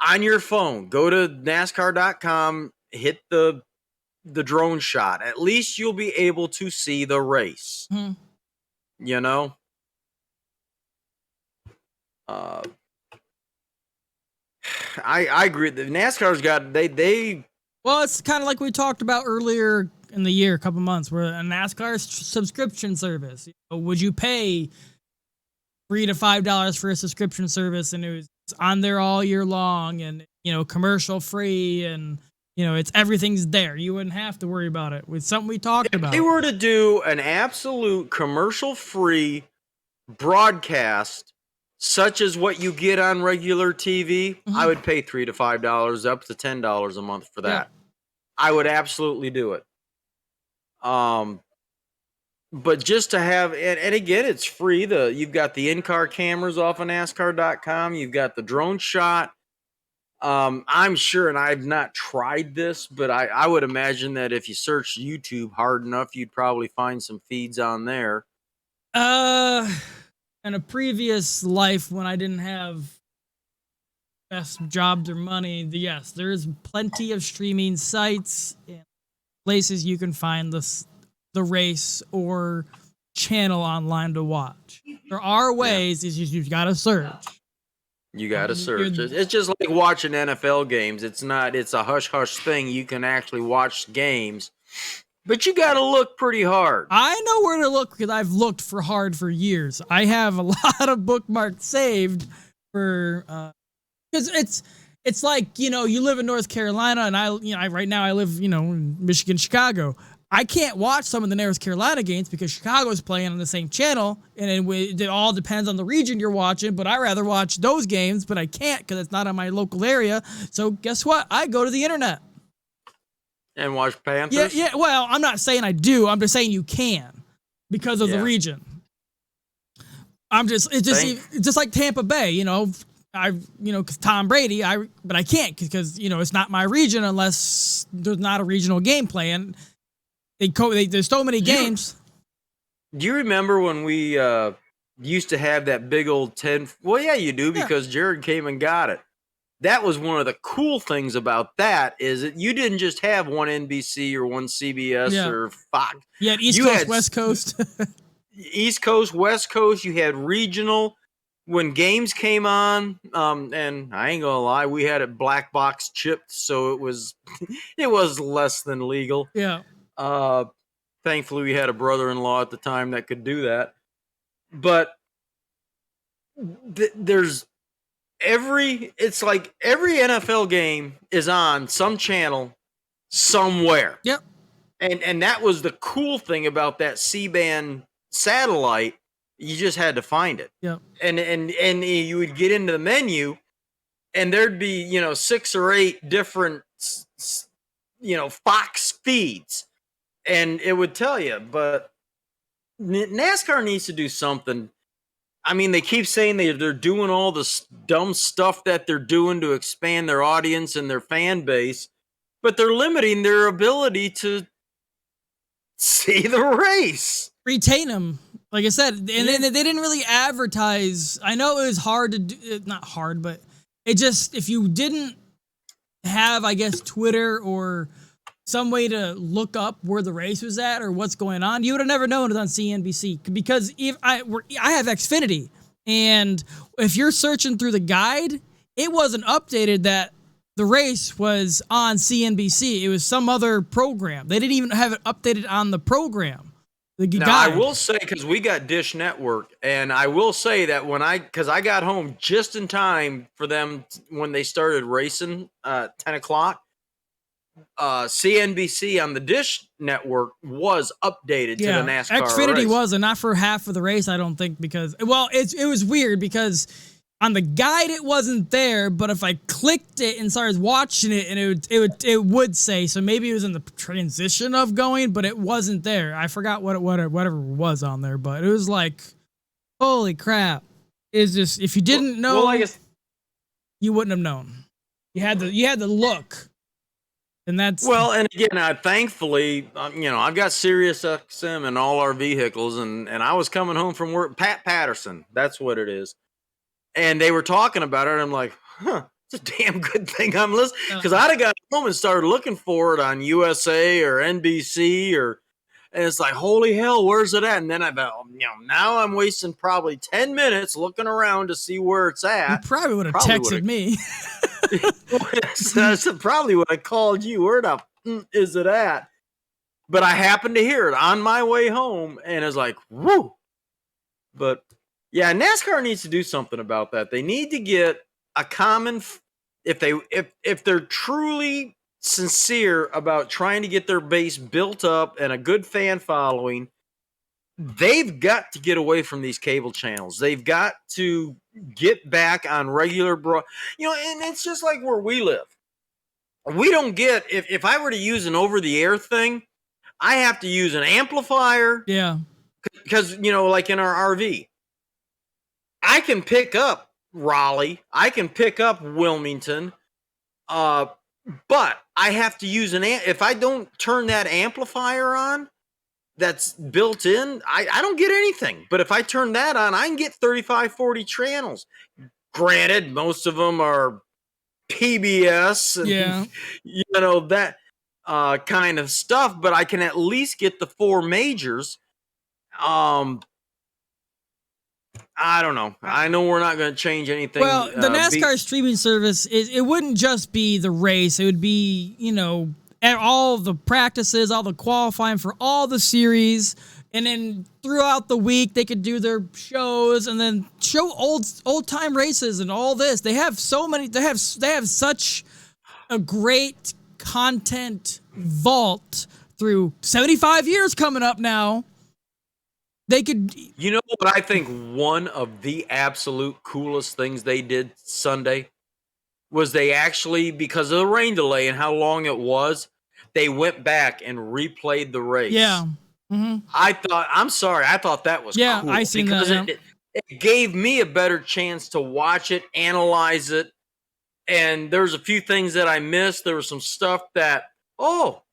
on your phone, go to NASCAR.com, hit the drone shot. At least you'll be able to see the race. I agree. The NASCAR's got they. Well, it's kind of like we talked about earlier in the year, a couple months, where a NASCAR subscription service. Would you pay $3 to $5 for a subscription service, and it's on there all year long, and commercial free, and it's everything's there. You wouldn't have to worry about it. It's something we talked about. If they were to do an absolute commercial free broadcast, such as what you get on regular TV, I would pay $3 to $5, up to $10 a month for that. Yeah. I would absolutely do it. But just to have, and again, it's free. You've got the in-car cameras off of NASCAR.com. You've got the drone shot. I'm sure, and I've not tried this, but I would imagine that if you search YouTube hard enough, you'd probably find some feeds on there. In a previous life when I didn't have best jobs or money, yes, there's plenty of streaming sites and places you can find the race or channel online to watch. There are ways. It's just you've got to search. You got to search. It's just like watching NFL games. It's a hush-hush thing. You can actually watch games, but you got to look pretty hard. I know where to look because I've looked hard for years. I have a lot of bookmarks saved for because it's like, you live in North Carolina, and I right now I live in Michigan, Chicago. I can't watch some of the North Carolina games because Chicago's playing on the same channel, and it all depends on the region you're watching, but I rather watch those games, but I can't because it's not on my local area. So guess what? I go to the internet. And watch Panthers? Yeah, well, I'm not saying I do. I'm just saying you can because of the region. It's just like Tampa Bay, because Tom Brady, but I can't because, it's not my region unless there's not a regional game playing. There's so many games. Do you remember when we used to have that big old 10? Well, yeah, you do, because Jared came and got it. That was one of the cool things about that, is that you didn't just have one NBC or one CBS or Fox. You had East Coast, West Coast. East Coast, West Coast. You had regional. When games came on, and I ain't gonna lie, we had it black box chipped, so it was less than legal. Yeah. Thankfully, we had a brother-in-law at the time that could do that. But it's like every NFL game is on some channel somewhere. Yep. And that was the cool thing about that C-band satellite. You just had to find it. Yep. And you would get into the menu, and there'd be 6 or 8 different Fox feeds, and it would tell you. But NASCAR needs to do something. I mean, they keep saying they're doing all this dumb stuff that they're doing to expand their audience and their fan base, but they're limiting their ability to see the race. Retain them. Like I said, and they didn't really advertise. I know it was hard to do, not hard, but it just, if you didn't have, I guess, Twitter or some way to look up where the race was at or what's going on, you would have never known it on CNBC. Because if I have Xfinity, and if you're searching through the guide, it wasn't updated that the race was on CNBC. It was some other program. They didn't even have it updated on the program. Now, I will say, because we got Dish Network, and I will say that because I got home just in time for them when they started racing 10 o'clock, CNBC on the Dish Network was updated to the NASCAR Xfinity race. was, and not for half of the race, I don't think, because, well, it was weird because on the guide it wasn't there, but if I clicked it and started watching it, and it would say, so maybe it was in the transition of going, but it wasn't there. I forgot whatever was on there, but it was like, holy crap! It's just, if you didn't know, you wouldn't have known. You had to look, and that's and again, thankfully, I've got Sirius XM in all our vehicles, and I was coming home from work. Pat Patterson, that's what it is. And they were talking about it, and I'm like, it's a damn good thing I'm listening, because I'd have got home and started looking for it on USA or NBC, and it's like, holy hell, where's it at? And then I thought, now I'm wasting probably 10 minutes looking around to see where it's at. You probably would have texted me. So probably would have called you. Where the is it at? But I happened to hear it on my way home, and it's like, whoo. But yeah, NASCAR needs to do something about that. They need to get a common, if they're truly sincere about trying to get their base built up and a good fan following, they've got to get away from these cable channels. They've got to get back on regular and it's just like where we live. We don't get, if I were to use an over-the-air thing, I have to use an amplifier. Yeah. Because, like in our RV, I can pick up Raleigh, I can pick up Wilmington, but I have to use if I don't turn that amplifier on that's built in, I don't get anything. But if I turn that on, I can get 35, 40 channels. Granted, most of them are PBS and, that kind of stuff, but I can at least get the 4 majors. I don't know. I know we're not going to change anything. Well, the NASCAR streaming service, it wouldn't just be the race. It would be, all the practices, all the qualifying for all the series. And then throughout the week, they could do their shows and then show old time races and all this. They have so many. They have such a great content vault through 75 years coming up now. They could. You know what I think one of the absolute coolest things they did Sunday was they actually, because of the rain delay and how long it was, they went back and replayed the race. Yeah. Mm-hmm. I thought that was cool. I seen that. Yeah. It gave me a better chance to watch it, analyze it, and there's a few things that I missed. There was some stuff that,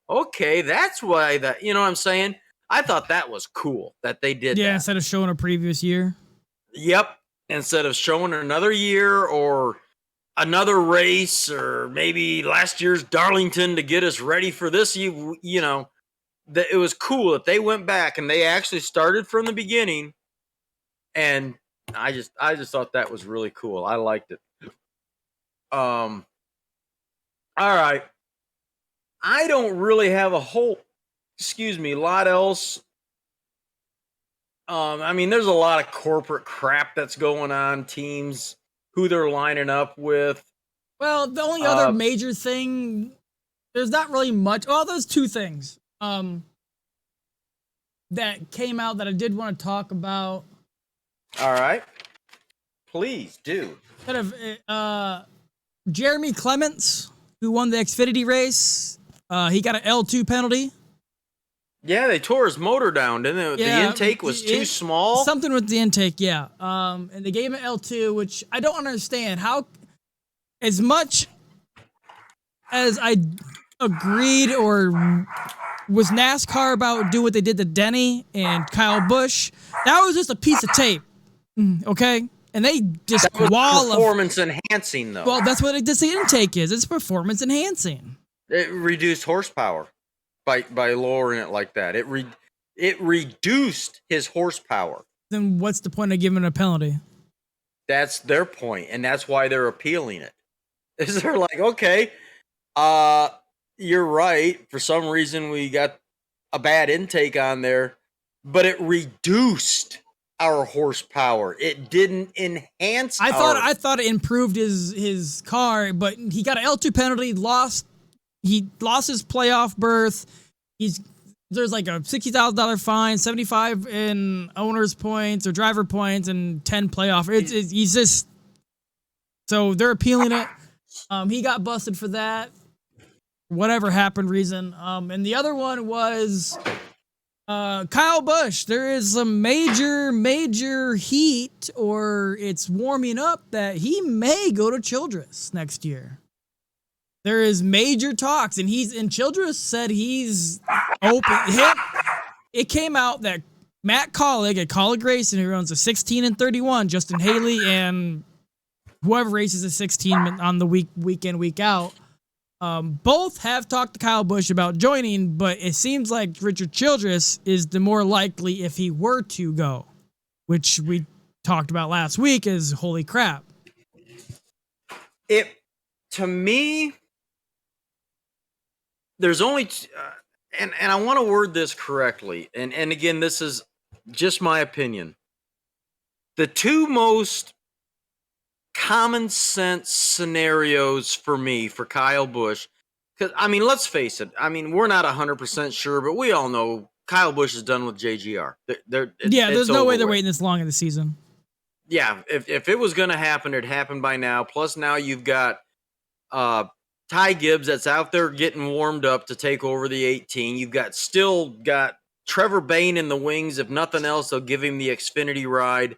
okay, that's why that, you know what I'm saying? I thought that was cool that they did that. Instead of showing a previous year. Yep. Instead of showing another year or another race or maybe last year's Darlington to get us ready for this, you know, that it was cool that they went back and they actually started from the beginning. And I just thought that was really cool. I liked it. All right. I don't really have a lot else. I mean, there's a lot of corporate crap that's going on, teams, who they're lining up with. Well, the only other major thing, there's not really much. Oh, there's two things that came out that I did want to talk about. All right. Please do. Kind of Jeremy Clements, who won the Xfinity race, he got an L2 penalty. Yeah, they tore his motor down, didn't they? The intake was too small. Something with the intake, yeah. And they gave him an L2, which I don't understand. How, as much as I agreed or was NASCAR about doing what they did to Denny and Kyle Busch, that was just a piece of tape, okay? And they just performance enhancing, though. Well, that's what the intake is. It's performance enhancing. It reduced horsepower by lowering it like that. It reduced his horsepower. Then what's the point of giving a penalty? That's their point, and that's why they're appealing it. Is they're like, okay, you're right. For some reason, we got a bad intake on there, but it reduced our horsepower. It didn't enhance. I thought it improved his car, but he got an L2 penalty. He lost his playoff berth. There's like a $60,000 fine, 75 in owner's points or driver points, and 10 playoff. He's just, so they're appealing it. He got busted for that, whatever happened reason. And the other one was Kyle Busch. There is some major heat, or it's warming up that he may go to Childress next year. There is major talks, and Childress said he's open. It came out that Matt Collig at Collig Racing, who runs a 16 and 31, Justin Haley, and whoever races a 16 on the week in, week out, both have talked to Kyle Busch about joining, but it seems like Richard Childress is the more likely if he were to go, which we talked about last week is holy crap. To me, there's only, and I want to word this correctly, and again, this is just my opinion. The two most common sense scenarios for me, for Kyle Busch, because, I mean, let's face it. I mean, we're not 100% sure, but we all know Kyle Busch is done with JGR. There's no way they're waiting this long in the season. Yeah, if it was going to happen, it'd happen by now. Plus, now you've got Ty Gibbs that's out there getting warmed up to take over the 18. You've still got Trevor Bayne in the wings. If nothing else, they'll give him the Xfinity ride.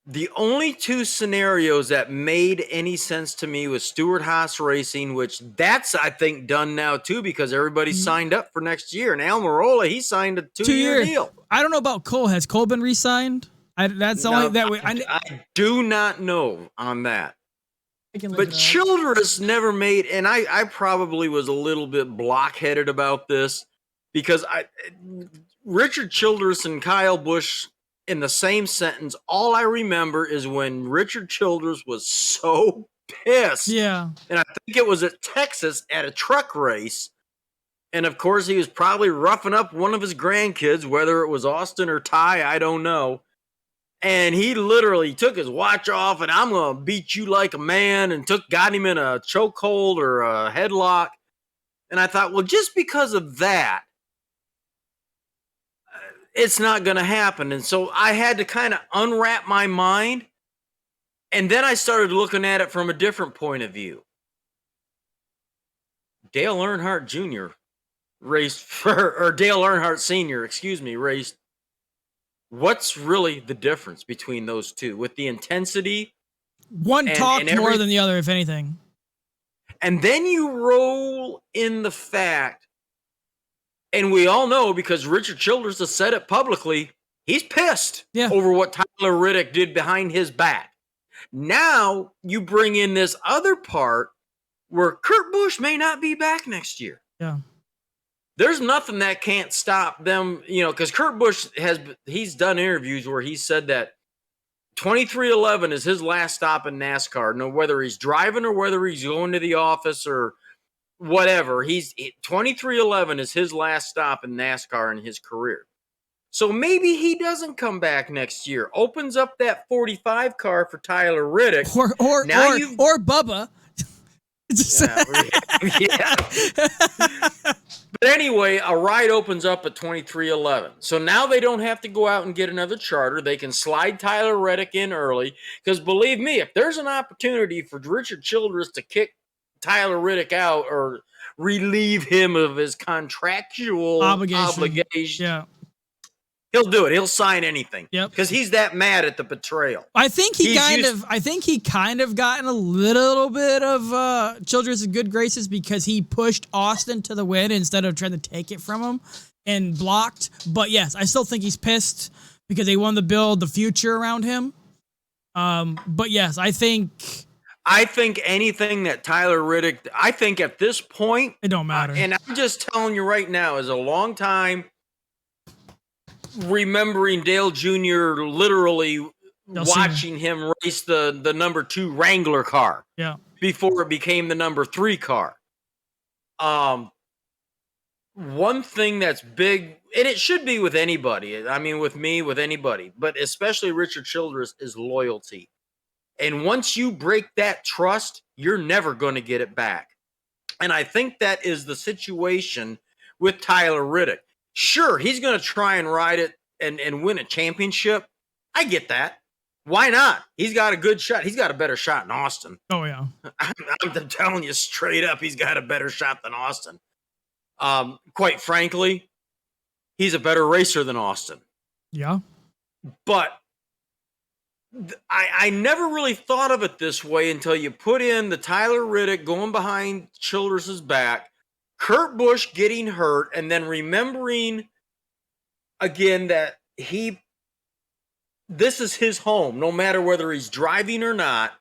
The only two scenarios that made any sense to me was Stewart-Haas Racing, which that's, I think, done now too, because everybody's signed up for next year. And Al Mirola, he signed a 2-year deal. I don't know about Cole. Has Cole been re-signed? I do not know on that. But Childress never made, and I probably was a little bit blockheaded about this, because Richard Childress and Kyle Busch in the same sentence, all I remember is when Richard Childress was so pissed. Yeah. And I think it was at Texas at a truck race. And of course, he was probably roughing up one of his grandkids, whether it was Austin or Ty, I don't know. And he literally took his watch off, and I'm going to beat you like a man, and got him in a chokehold or a headlock. And I thought, well, just because of that, it's not going to happen. And so I had to kind of unwrap my mind. And then I started looking at it from a different point of view. Dale Earnhardt Jr. Dale Earnhardt Sr., raced. What's really the difference between those two with the intensity? One talked more than the other, if anything. And then you roll in the fact And we all know, because Richard Childress has said it publicly, he's pissed over what Tyler Reddick did behind his back. Now you bring in this other part where Kurt Busch may not be back next year. Yeah. There's nothing that can't stop them, because Kurt Busch he's done interviews where he said that 2311 is his last stop in NASCAR. No, whether he's driving or whether he's going to the office or whatever, 2311 is his last stop in NASCAR in his career. So maybe he doesn't come back next year. Opens up that 45 car for Tyler Reddick. Or Bubba. Yeah. But anyway, a ride opens up at 2311. So now they don't have to go out and get another charter. They can slide Tyler Reddick in early. Because believe me, if there's an opportunity for Richard Childress to kick Tyler Reddick out or relieve him of his contractual obligation, he'll do it. He'll sign anything. Yep. Because he's that mad at the betrayal. I think he kind of gotten a little bit of Childress' good graces because he pushed Austin to the win instead of trying to take it from him and blocked. But yes, I still think he's pissed because they wanted to build the future around him. But yes, I think anything that Tyler Reddick, I think at this point, it don't matter. And I'm just telling you right now, as a long time remembering Dale Jr. literally watching him race the number 2 Wrangler car before it became the number 3 car. One thing that's big, and it should be with anybody, I mean, with me, with anybody, but especially Richard Childress, is loyalty. And once you break that trust, you're never going to get it back. And I think that is the situation with Tyler Reddick. Sure, he's going to try and ride it and win a championship. I get that. Why not? He's got a good shot. He's got a better shot than Austin. Oh, yeah. I'm telling you straight up, he's got a better shot than Austin. Quite frankly, he's a better racer than Austin. Yeah. But I never really thought of it this way until you put in the Tyler Reddick going behind Childress' back, Kurt Busch getting hurt, and then remembering again that this is his home, no matter whether he's driving or not.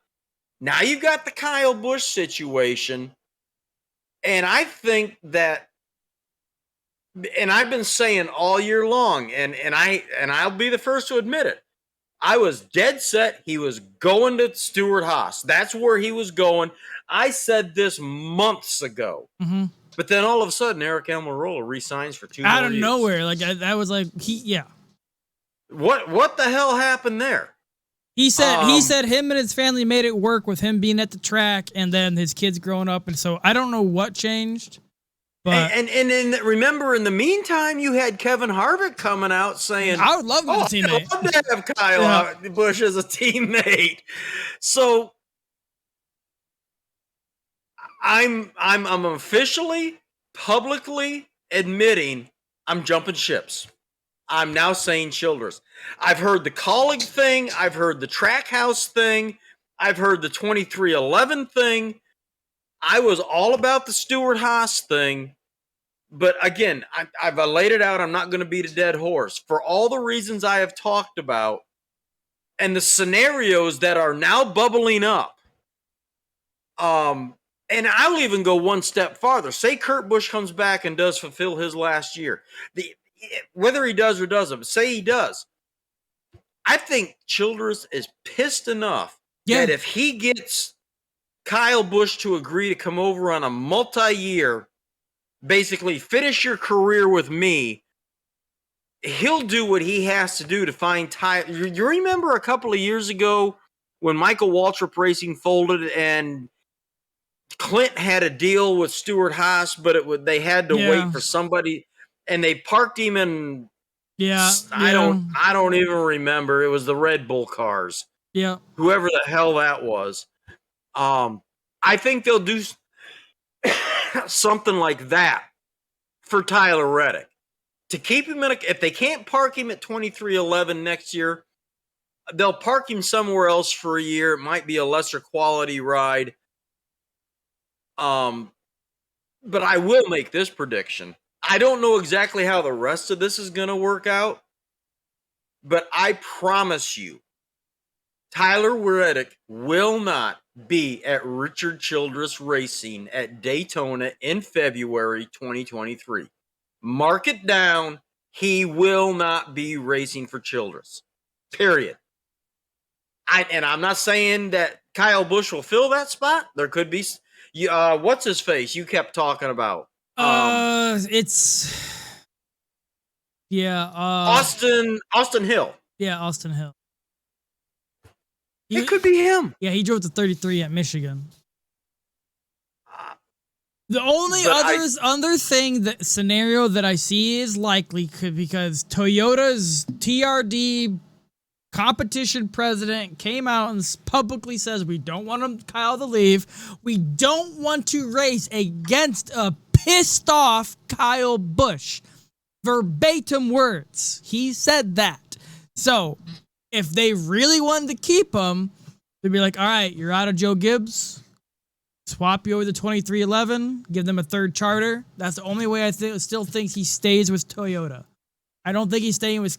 Now you've got the Kyle Busch situation, and I think that, and I've been saying all year long, and I'll be the first to admit it, I was dead set he was going to Stewart-Haas. That's where he was going. I said this months ago. Mm-hmm. But then all of a sudden, Eric Almirola re-signs for 2 more years. Out of nowhere. Like, that was like, What the hell happened there? He said him and his family made it work with him being at the track and then his kids growing up. And so I don't know what changed. But and remember, in the meantime, you had Kevin Harvick coming out saying, I would love to be a teammate. I'd love to have Kyle Busch as a teammate. So I'm officially, publicly admitting I'm jumping ships. I'm now saying Childress. I've heard the Colleague thing. I've heard the Trackhouse thing. I've heard the 2311 thing. I was all about the Stewart-Haas thing. But again, I've laid it out. I'm not going to beat a dead horse. For all the reasons I have talked about and the scenarios that are now bubbling up, and I'll even go one step farther. Say Kurt Busch comes back and does fulfill his last year. Whether he does or doesn't, but say he does. I think Childress is pissed enough that if he gets Kyle Busch to agree to come over on a multi-year, basically finish your career with me, he'll do what he has to do to find Tyler. You remember a couple of years ago when Michael Waltrip Racing folded and Clint had a deal with Stewart-Haas, but they had to wait for somebody, and they parked him in. I don't even remember. It was the Red Bull cars. Yeah, whoever the hell that was. I think they'll do something like that for Tyler Reddick to keep him if they can't park him at 2311 next year, they'll park him somewhere else for a year. It might be a lesser quality ride. But I will make this prediction. I don't know exactly how the rest of this is going to work out, but I promise you, Tyler Reddick will not be at Richard Childress Racing at Daytona in February 2023. Mark it down. He will not be racing for Childress. Period. I'm not saying that Kyle Busch will fill that spot. There could be. What's his face? You kept talking about. It's yeah. Austin Hill. Yeah, Austin Hill. It could be him. Yeah, he drove to 33 at Michigan. The only other thing that scenario that I see is likely because Toyota's TRD competition president came out and publicly says we don't want Kyle to leave. We don't want to race against a pissed off Kyle Busch. Verbatim words. He said that. So if they really wanted to keep him, they'd be like, all right, you're out of Joe Gibbs. Swap you over to 2311, give them a third charter. That's the only way I still think he stays with Toyota. I don't think he's staying with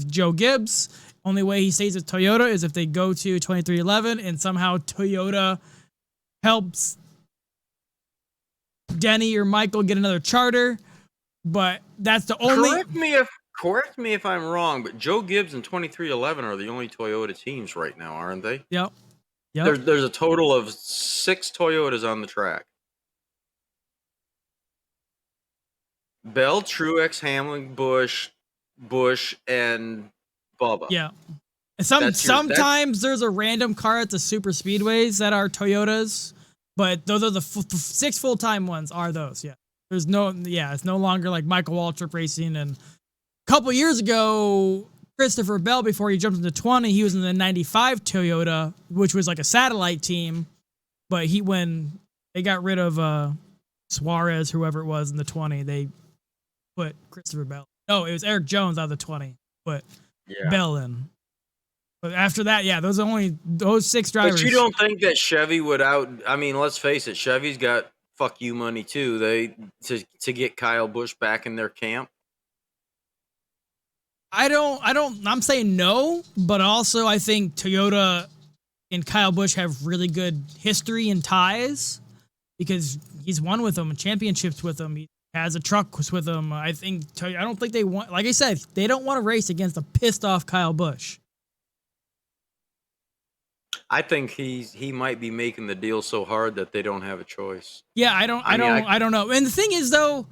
Joe Gibbs. Only way he stays with Toyota is if they go to 2311 and somehow Toyota helps Denny or Michael get another charter. But that's the only. Correct me if I'm wrong, but Joe Gibbs and 2311 are the only Toyota teams right now, aren't they? Yep. Yep. There's a total of 6 Toyotas on the track. Bell, Truex, Hamlin, Busch, and Bubba. Yeah. Sometimes there's a random car at the super speedways that are Toyotas, but those are the 6 full-time ones are those, yeah. It's no longer like Michael Waltrip Racing. And a couple years ago, Christopher Bell, before he jumped into 20, he was in the 95 Toyota, which was like a satellite team. But when they got rid of Suarez, whoever it was in the 20, they put Christopher Bell. No, it was Eric Jones out of the 20, put Bell in. But after that, yeah, those 6 drivers. But you don't think that Chevy would let's face it, Chevy's got fuck you money too. To get Kyle Busch back in their camp. I'm saying no, but also I think Toyota and Kyle Busch have really good history and ties because he's won with them, championships with them. He has a truck with them. I don't think they want, like I said, they don't want to race against a pissed off Kyle Busch. I think he might be making the deal so hard that they don't have a choice. Yeah, I don't know. And the thing is though,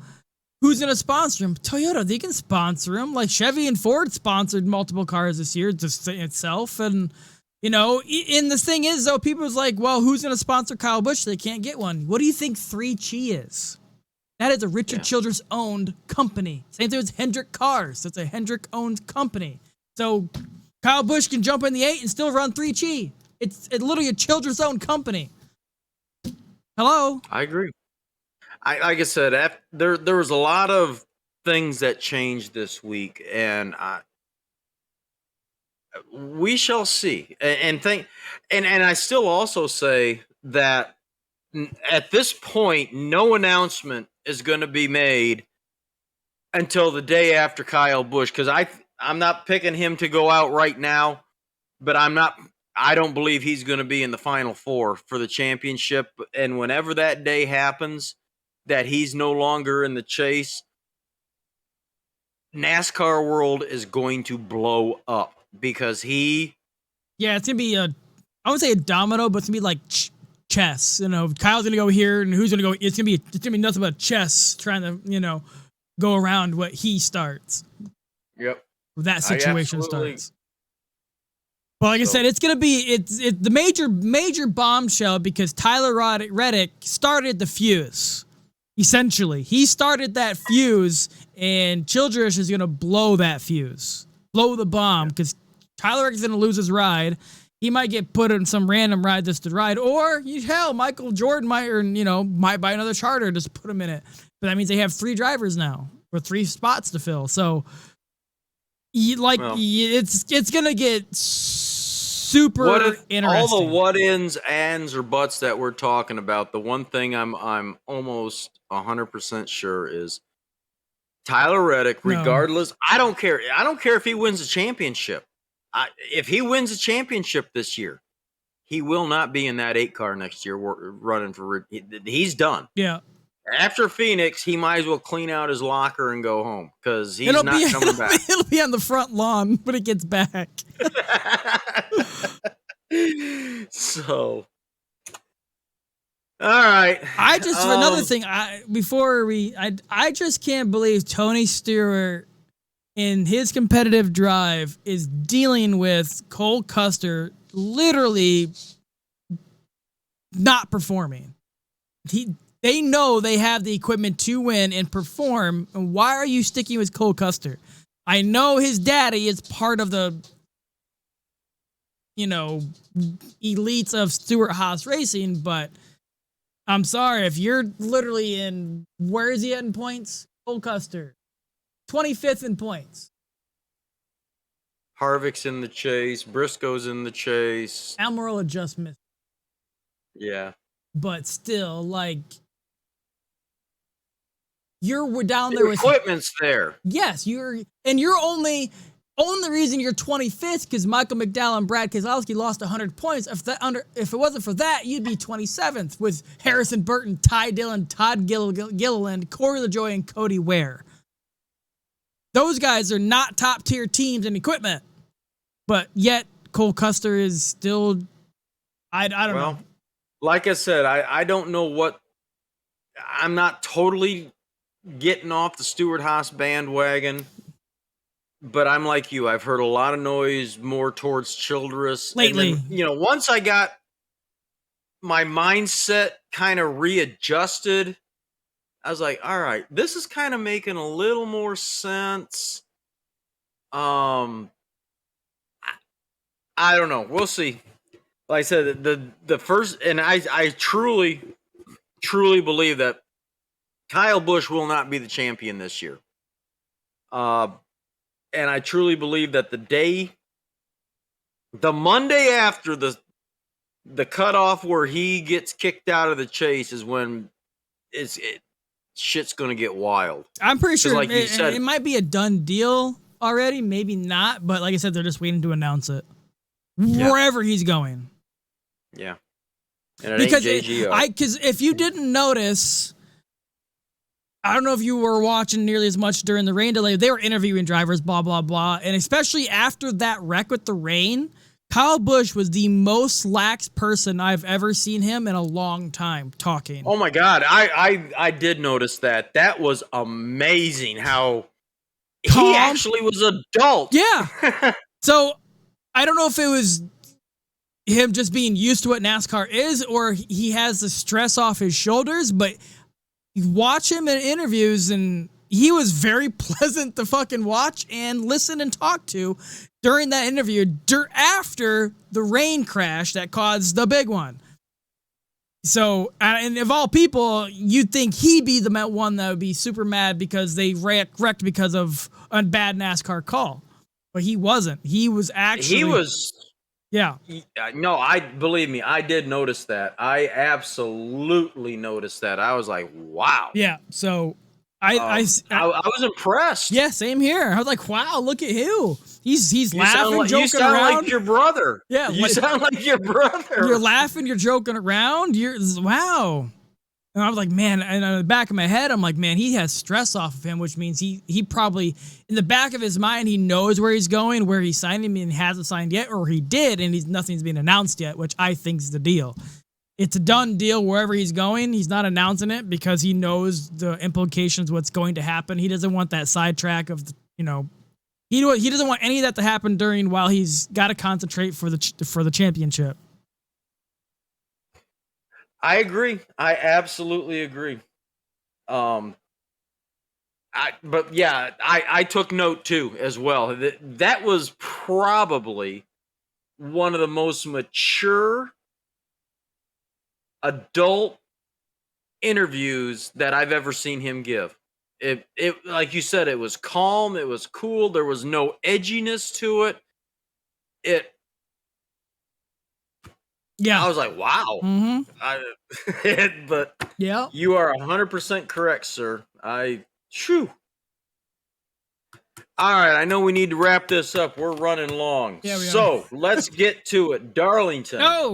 who's going to sponsor him? Toyota, they can sponsor him. Like Chevy and Ford sponsored multiple cars this year just itself. And, and the thing is, though, people's like, well, who's going to sponsor Kyle Busch? They can't get one. What do you think 3Chi is? That is a Richard Childress owned company. Same thing with Hendrick Cars. It's a Hendrick owned company. So Kyle Busch can jump in the 8 and still run 3Chi. It's literally a Childress owned company. Hello? I agree. Like I said, there was a lot of things that changed this week, and we shall see. And I still also say that at this point, no announcement is going to be made until the day after Kyle Busch, because I'm not picking him to go out right now, but I don't believe he's going to be in the Final Four for the championship. And whenever that day happens, that he's no longer in the chase, NASCAR world is going to blow up because it's going to be I wouldn't say a domino, but it's going to be like chess. Kyle's going to go here and who's going to go, it's going to be nothing but chess trying to, go around what he starts. Yep. That situation starts. But like I said, it's going to be the major bombshell because Tyler Reddick started the fuse. Essentially, he started that fuse, and Childress is going to blow that fuse, blow the bomb, because Tyler Reddick's going to lose his ride. He might get put in some random ride just to ride, or Michael Jordan might buy another charter just to put him in it. But that means they have 3 drivers now, or 3 spots to fill. So, it's going to get super interesting. All the what-ins, ands, or buts that we're talking about, the one thing I'm almost 100% sure is Tyler Reddick, No. regardless, I don't care. I don't care if he wins a championship. If he wins a championship this year, he will not be in that 8 car next year running for. He's done. Yeah. After Phoenix, he might as well clean out his locker and go home because he's not coming back. It'll be on the front lawn when it gets back. So, all right. Another thing. I just can't believe Tony Stewart in his competitive drive is dealing with Cole Custer literally not performing. They know they have the equipment to win and perform. And why are you sticking with Cole Custer? I know his daddy is part of the, elites of Stewart-Haas Racing, but I'm sorry, if you're literally in, where is he at in points? Cole Custer, 25th in points. Harvick's in the chase. Briscoe's in the chase. Almirola just missed. Yeah. But still, you're down there with equipment's there. Yes, you're only reason you're 25th because Michael McDowell and Brad Keselowski lost 100 points. If it wasn't for that, you'd be 27th with Harrison Burton, Ty Dillon, Todd Gilliland, Corey LaJoie, and Cody Ware. Those guys are not top tier teams in equipment, but yet Cole Custer is still. I don't know. Like I said, I don't know what. I'm not totally getting off the Stewart-Haas bandwagon, but I'm like you. I've heard a lot of noise more towards Childress lately. And then, once I got my mindset kind of readjusted, I was like, all right, this is kind of making a little more sense. I don't know. We'll see. Like I said, the first, and I truly believe that Kyle Busch will not be the champion this year. And I truly believe that the Monday after the cutoff where he gets kicked out of the chase is when shit's going to get wild. I'm pretty sure like you said, it might be a done deal already, maybe not, but like I said, they're just waiting to announce it. Yeah. Wherever he's going. Yeah. And because if you didn't notice, I don't know if you were watching nearly as much during the rain delay. They were interviewing drivers, blah, blah, blah. And especially after that wreck with the rain, Kyle Busch was the most lax person I've ever seen him in a long time talking. Oh, my God. I did notice that. That was amazing how calm. He actually was adult. Yeah. So I don't know if it was him just being used to what NASCAR is or he has the stress off his shoulders, but you watch him in interviews and he was very pleasant to fucking watch and listen and talk to during that interview after the rain crash that caused the big one. So, and of all people, you'd think he'd be the one that would be super mad because they wrecked because of a bad NASCAR call. But he wasn't. He was actually... He was... Yeah. No, believe me, I did notice that. I absolutely noticed that. I was like, wow. Yeah. So I was impressed. Yeah, same here. I was like, wow, look at you. He's laughing, joking around. You sound like your brother. Yeah. You sound like your brother. You're laughing, you're joking around. Wow. And I was like, man, and in the back of my head, I'm like, man, he has stress off of him, which means he probably, in the back of his mind, he knows where he's going, where he's signing and hasn't signed yet, or he did, and nothing's been announced yet, which I think is the deal. It's a done deal wherever he's going. He's not announcing it because he knows the implications, what's going to happen. He doesn't want that sidetrack of, he doesn't want any of that to happen while he's got to concentrate for the championship. I agree. I absolutely agree. I took note too as well. That was probably one of the most mature adult interviews that I've ever seen him give. It like you said, it was calm, it was cool, there was no edginess to it. Yeah, I was like, wow. Mm-hmm. But yeah, you are 100% correct, sir. All right, I know we need to wrap this up. We're running long. Yeah, we so let's get to it. Darlington. No.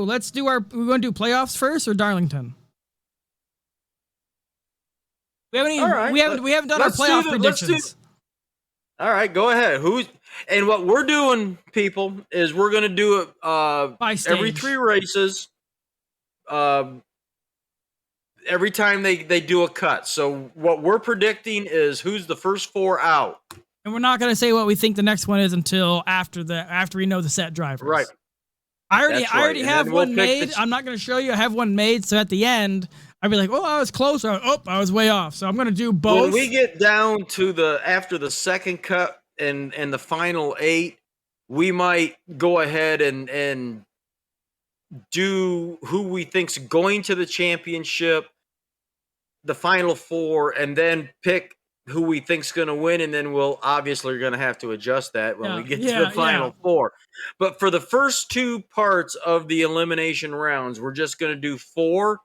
Let's do we're going to do playoffs first or Darlington? We haven't even, All right, we haven't done our playoff predictions. All right, go ahead. And what we're doing, people, is we're going to do it every 3 races. Every time they do a cut. So what we're predicting is who's the first 4 out. And we're not going to say what we think the next one is until after we know the set drivers. Right. I already have one made. I'm not going to show you. I have one made. So at the end, I'll be like, oh, I was close. I was way off. So I'm going to do both. When we get down to after the second cut and the final 8, we might go ahead and do who we think's going to the championship, the final 4, and then pick who we think's going to win, and then we'll obviously are going to have to adjust that when we get to the final 4. But for the first 2 parts of the elimination rounds, we're just going to do 4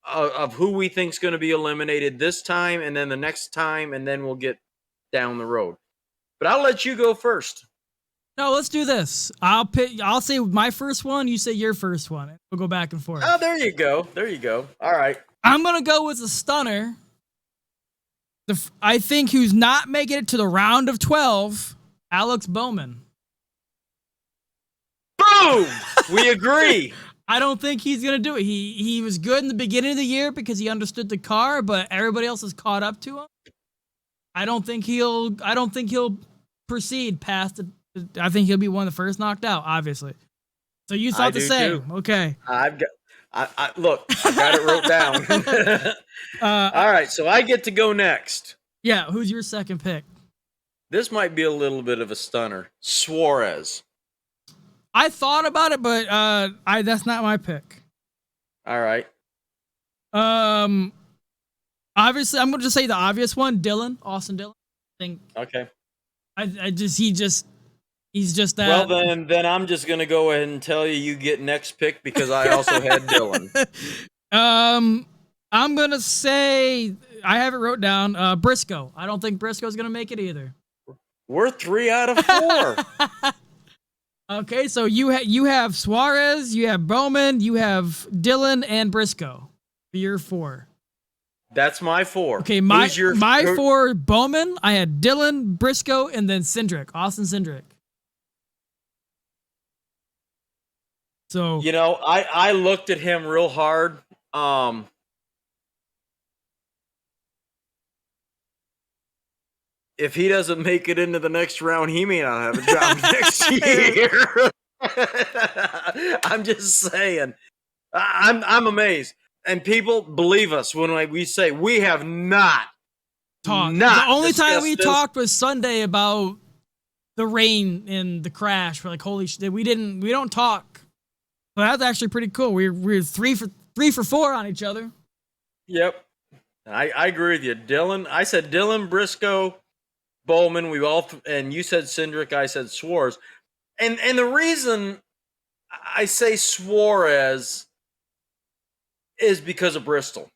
of who we think's going to be eliminated this time, and then the next time, and then we'll get down the road. But I'll let you go first. No, let's do this. I'll say my first one. You say your first one. We'll go back and forth. Oh, there you go. There you go. All right. I'm gonna go with a stunner. I think who's not making it to the round of 12, Alex Bowman. Boom! We agree. I don't think he's gonna do it. He was good in the beginning of the year because he understood the car, but everybody else has caught up to him. I don't think he'll proceed past. I think he'll be one of the first knocked out. Obviously. So you thought the same. Too. Okay. Look, I got it wrote down. All right, so I get to go next. Yeah, who's your second pick? This might be a little bit of a stunner. Suarez. I thought about it, but that's not my pick. All right. Obviously, I'm going to just say the obvious one, Austin Dillon. I think. Okay. He's just that. Well, then I'm just going to go ahead and tell you get next pick because I also had Dillon. I'm going to say, I have it wrote down, Briscoe. I don't think Briscoe's going to make it either. We're 3 out of 4. Okay, so you have Suarez, you have Bowman, you have Dillon, and Briscoe. Your 4. That's my 4. Okay, my 4, Bowman, I had Dillon, Briscoe, and then Austin Cindric. So I looked at him real hard. If he doesn't make it into the next round, he may not have a job next year. I'm just saying. I'm amazed. And people believe us when we say we have not talked. The only time we talked was Sunday about the rain and the crash. We're like, holy shit, we don't talk. But that's actually pretty cool. We're 3 for 4 on each other. Yep. I agree with you. Dillon, I said Dillon, Briscoe, Bowman, and you said Cindric, I said Suarez. And the reason I say Suarez is because of Bristol.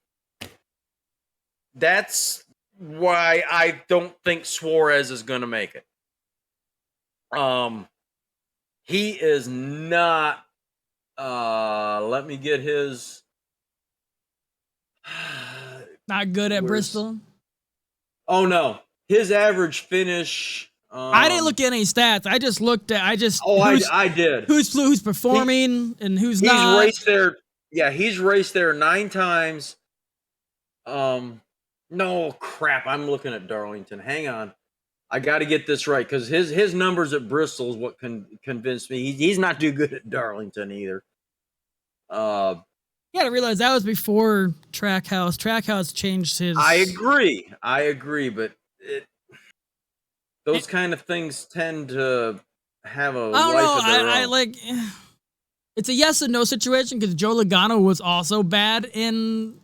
That's why I don't think Suarez is going to make it. He is not. Let me get his. Not good at Bristol. Oh no, his average finish. I didn't look at any stats. I just looked at. I did. Who's performing and who's not. He's raced there. Yeah, he's raced there 9 times. No crap. I'm looking at Darlington. Hang on. I got to get this right because his numbers at Bristol is what convinced me. He's not too good at Darlington either. You got to realize that was before Trackhouse. Trackhouse changed his. I agree, but those kind of things tend to have a life of their own. It's a yes and no situation because Joe Logano was also bad in,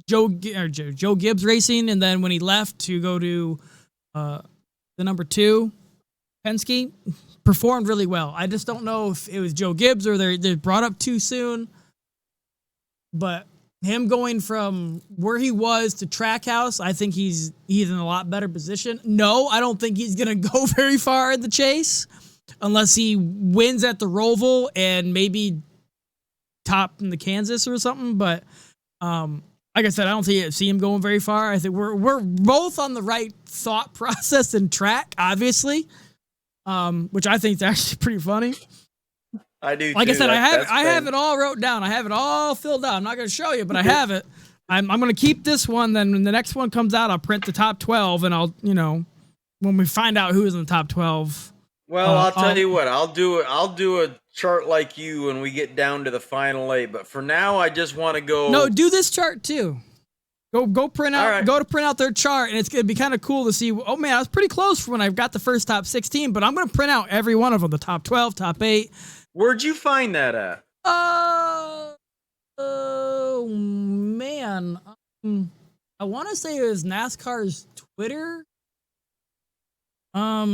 Joe Gibbs Racing, and then when he left to go to the number 2, Penske, performed really well. I just don't know if it was Joe Gibbs or they brought up too soon. But him going from where he was to Trackhouse, I think he's in a lot better position. No, I don't think he's going to go very far in the chase unless he wins at the Roval and maybe top in the Kansas or something. But like I said, I don't see him going very far. I think we're both on the right thought process and track, obviously, which I think is actually pretty funny. I do. Like too. I said, I have it all wrote down. I have it all filled out. I'm not going to show you, but I have it. I'm going to keep this one. Then when the next one comes out, I'll print the top 12, and I'll when we find out who is in the top 12. Well, I'll tell you what. I'll do a chart like you when we get down to the final 8. But for now, I just want to go. No, do this chart too. Go print out. Right. Go to print out their chart, and it's gonna be kind of cool to see. Oh man, I was pretty close for when I got the first top 16, but I'm gonna print out every one of them: the top 12, top 8. Where'd you find that at? Oh man, I want to say it was NASCAR's Twitter. Let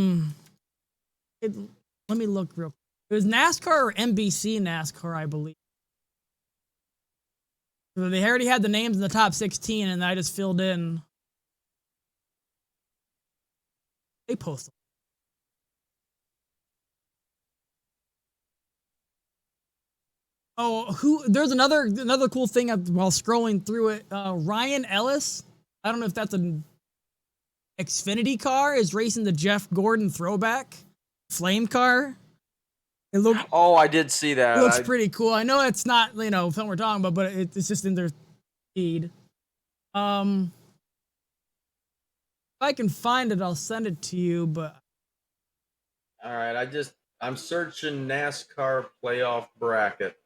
me look real quick. It was NASCAR or NBC NASCAR, I believe. So they already had the names in the top 16, and I just filled in. They posted. Oh, there's another cool thing while scrolling through it. Ryan Ellis, I don't know if that's an Xfinity car, is racing the Jeff Gordon throwback flame car. Oh, I did see that. It looks pretty cool. I know it's not, something we're talking about, but it's just in their feed. If I can find it, I'll send it to you, but. All right, I'm searching NASCAR playoff bracket.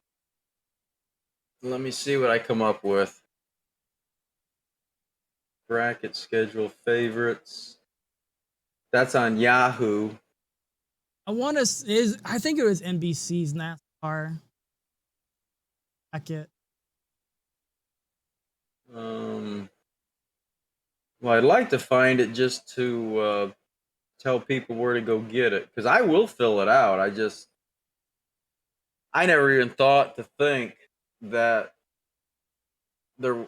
Let me see what I come up with. Bracket schedule favorites. That's on Yahoo. I think it was NBC's NASCAR bracket. Well, I'd like to find it just to tell people where to go get it, because I will fill it out. I never even thought to think that there.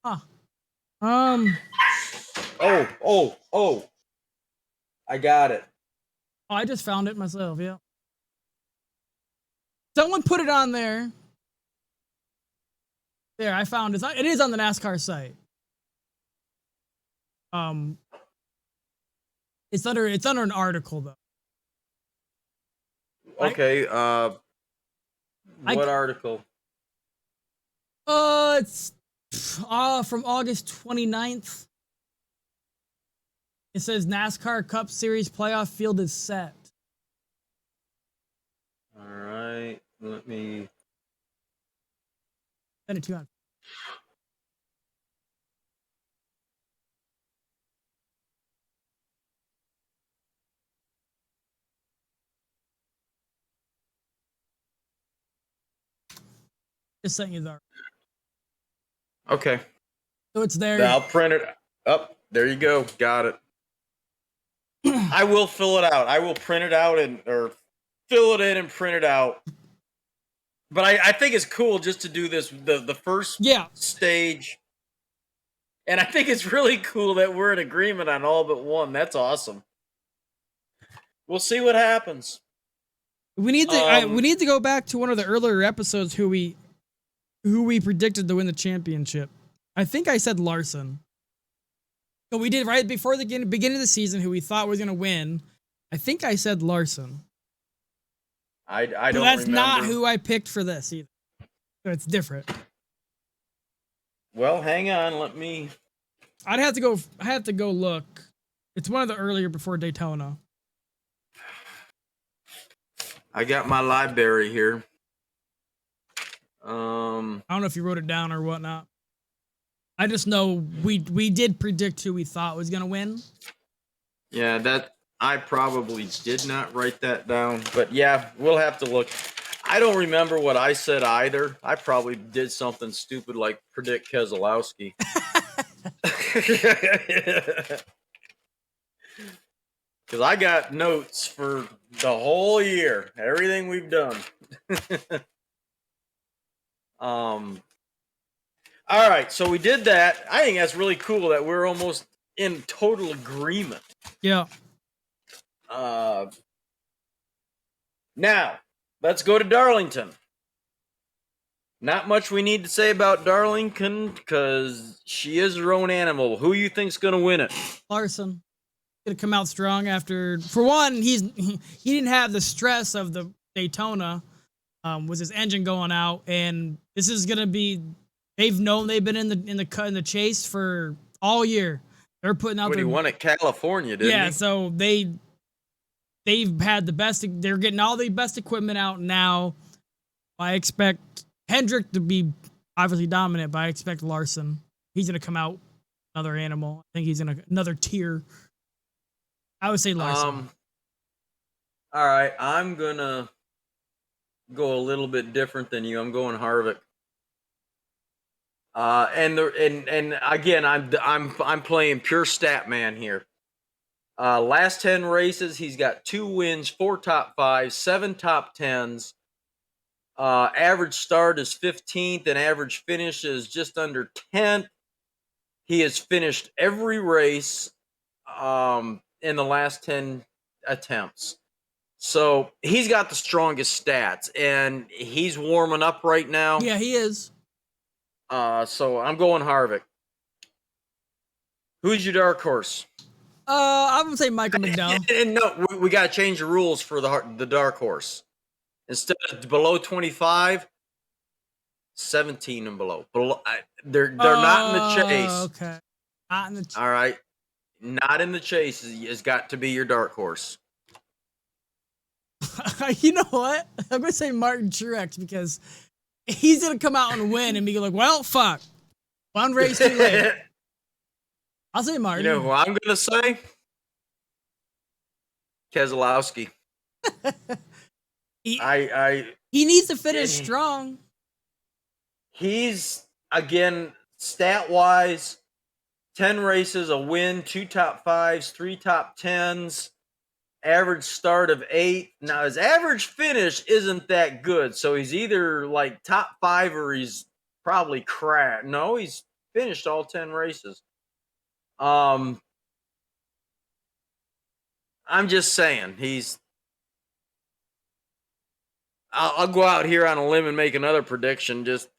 Huh. Oh! I got it. Oh, I just found it myself. Yeah. Someone put it on there. There, I found it. It is on the NASCAR site. It's under an article though. Okay. What article? It's from August 29th. It says NASCAR Cup Series playoff field is set. All right. Let me send it to you. Just sent you the article. Okay. So it's there. I'll print it up. There you go. Got it. I will fill it out. I will print it out or fill it in and print it out. But I think it's cool just to do this, the first stage. And I think it's really cool that we're in agreement on all but one. That's awesome. We'll see what happens. We need to go back to one of the earlier episodes who we predicted to win the championship. I think I said Larson. So we did right before the beginning of the season who we thought was going to win. I think I said Larson. I don't That's remember. not who I picked for this either. So it's different. Well, hang on. Let me. I have to go look. It's one of the earlier before Daytona. I got my library here. I don't know if you wrote it down or whatnot. I just know we did predict who we thought was going to win. Yeah, that I probably did not write that down, but yeah, we'll have to look. I don't remember what I said either. I probably did something stupid like predict Keselowski. because I got notes for the whole year, everything we've done. All right, so we did that. I think that's really cool that we're almost in total agreement. Yeah. Now, let's go to Darlington. Not much we need to say about Darlington because she is her own animal. Who you think's going to win it? Larson gonna come out strong after. For one, he didn't have the stress of the Daytona, with his engine going out, and this is gonna be. They've known they've been in the chase for all year. They're putting out. When he won at California, didn't he? Yeah, so they've had the best. They're getting all the best equipment out now. I expect Hendrick to be obviously dominant, but I expect Larson. He's gonna come out another animal. I think he's in another tier. I would say Larson. All right, I'm gonna go a little bit different than you. I'm going Harvick. And again, I'm playing pure stat man here. Last 10 races, he's got 2 wins, 4 top 5s, 7 top 10s. Average start is 15th, and average finish is just under 10th. He has finished every race in the last 10 attempts. So he's got the strongest stats, and he's warming up right now. Yeah, he is. So I'm going Harvick. Who's your dark horse? I would say Michael McDowell. And no, we got to change the rules for the dark horse. Instead of below 25, 17 and below. They're not in the chase. Okay. Not in the All right. Not in the chase has got to be your dark horse. You know what? I'm going to say Martin Truex because he's going to come out and win and be like, well, fuck. One race too late. I'll say Martin. You know who I'm going to say? Keselowski. He needs to finish strong. He's, again, stat-wise, 10 races, a win, 2 top 5s, 3 top 10s, average start of 8. Now, his average finish isn't that good, so he's either like top 5 or he's probably crap. No, he's finished all 10 races. I'm just saying, I'll go out here on a limb and make another prediction. Just,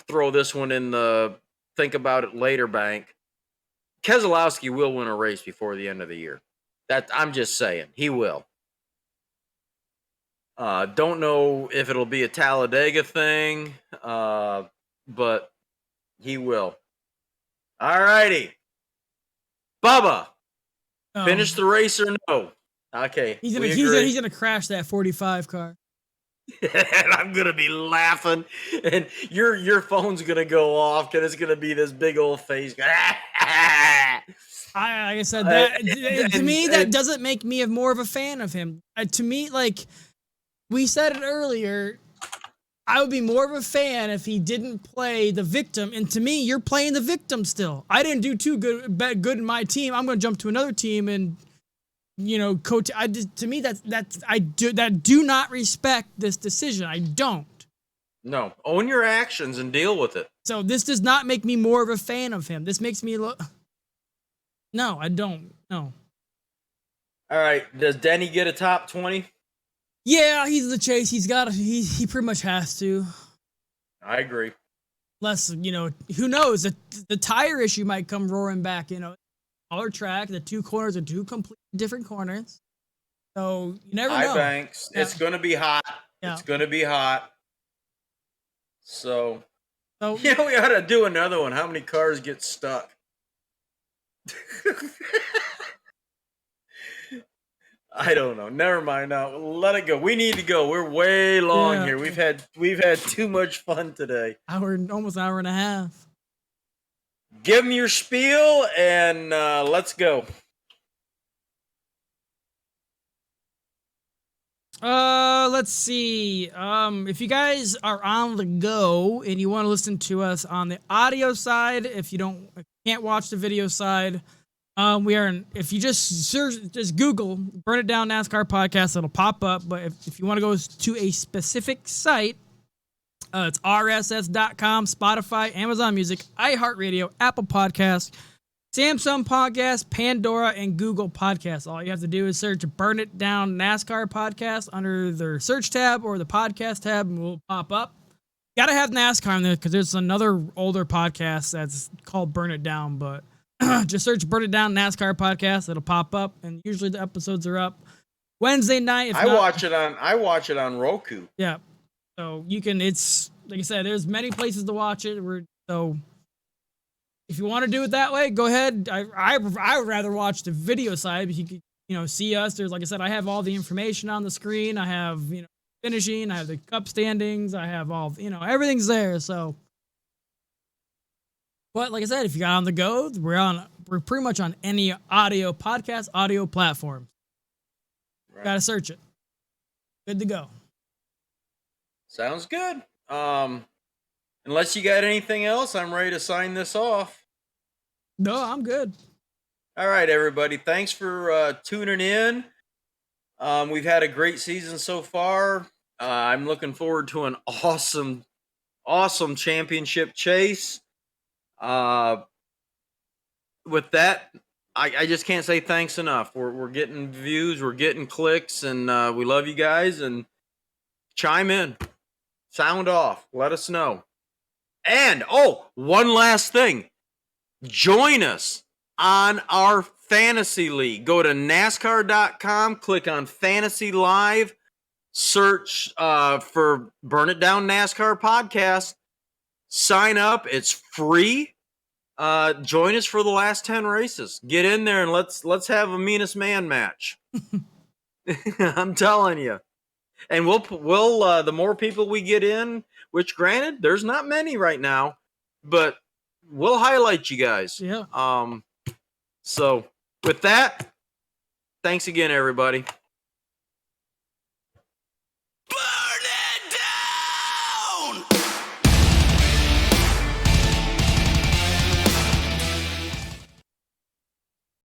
throw this one in the think about it later bank. Keselowski will win a race before the end of the year. I'm just saying. He will. Don't know if it'll be a Talladega thing, but he will. All righty. Bubba, finish the race or no? Okay. He's gonna crash that 45 car. And I'm gonna be laughing, and your phone's gonna go off because it's gonna be this big old face. Like I said, to me, that doesn't make me more of a fan of him. To me, like we said it earlier, I would be more of a fan if he didn't play the victim. And to me, you're playing the victim still. I didn't do too good in my team. I'm going to jump to another team and coach. To me, I do not respect this decision. I don't. No, own your actions and deal with it. So this does not make me more of a fan of him. This makes me look. No, I don't. No. All right. Does Denny get a top 20? Yeah, he's the chase. He pretty much has to. I agree. Unless, who knows? The tire issue might come roaring back, Our track, the 2 corners are 2 completely different corners. So, you never know. Banks. Yeah. It's going to be hot. Yeah. It's going to be hot. So we ought to do another one. How many cars get stuck? I don't know. Never mind. Now let it go. We need to go. We're way long here. We've had too much fun today. Almost an hour and a half. Give them your spiel and let's go. Let's see. If you guys are on the go and you want to listen to us on the audio side, if you can't watch the video side, We are if you just search, just Google Burn It Down NASCAR podcast, it'll pop up. But if you want to go to a specific site, it's rss.com, Spotify, Amazon Music, iHeartRadio, Apple Podcasts, Samsung Podcast, Pandora, and Google Podcasts. All you have to do is search Burn It Down NASCAR podcast under the search tab or the podcast tab, and we'll pop up. Got to have NASCAR in there because there's another older podcast that's called Burn It Down, but just search Burn It Down NASCAR podcast. It'll pop up, and usually the episodes are up Wednesday night. I watch it on Roku. Yeah, so you can. It's like I said, there's many places to watch it. So if you want to do it that way, go ahead. I would rather watch the video side because you can see us. There's, like I said, I have all the information on the screen. I have finishing. I have the cup standings. I have all everything's there. So, but like I said, if you got on the go, we're pretty much on any audio platform. Right. Got to search it. Good to go. Sounds good. Unless you got anything else, I'm ready to sign this off. No, I'm good. All right, everybody. Thanks for tuning in. We've had a great season so far. I'm looking forward to an awesome championship chase. With that, I just can't say thanks enough. We're getting views, we're getting clicks, and we love you guys. And chime in, sound off, let us know. And one last thing. Join us on our fantasy league. Go to NASCAR.com, click on Fantasy Live, search for Burn It Down NASCAR podcast. Sign up. It's free. Join us for the last 10 races. Get in there and let's have a meanest man match. I'm telling you. And we'll the more people we get in, which granted, there's not many right now, but we'll highlight you guys. Yeah. So with that, thanks again, everybody.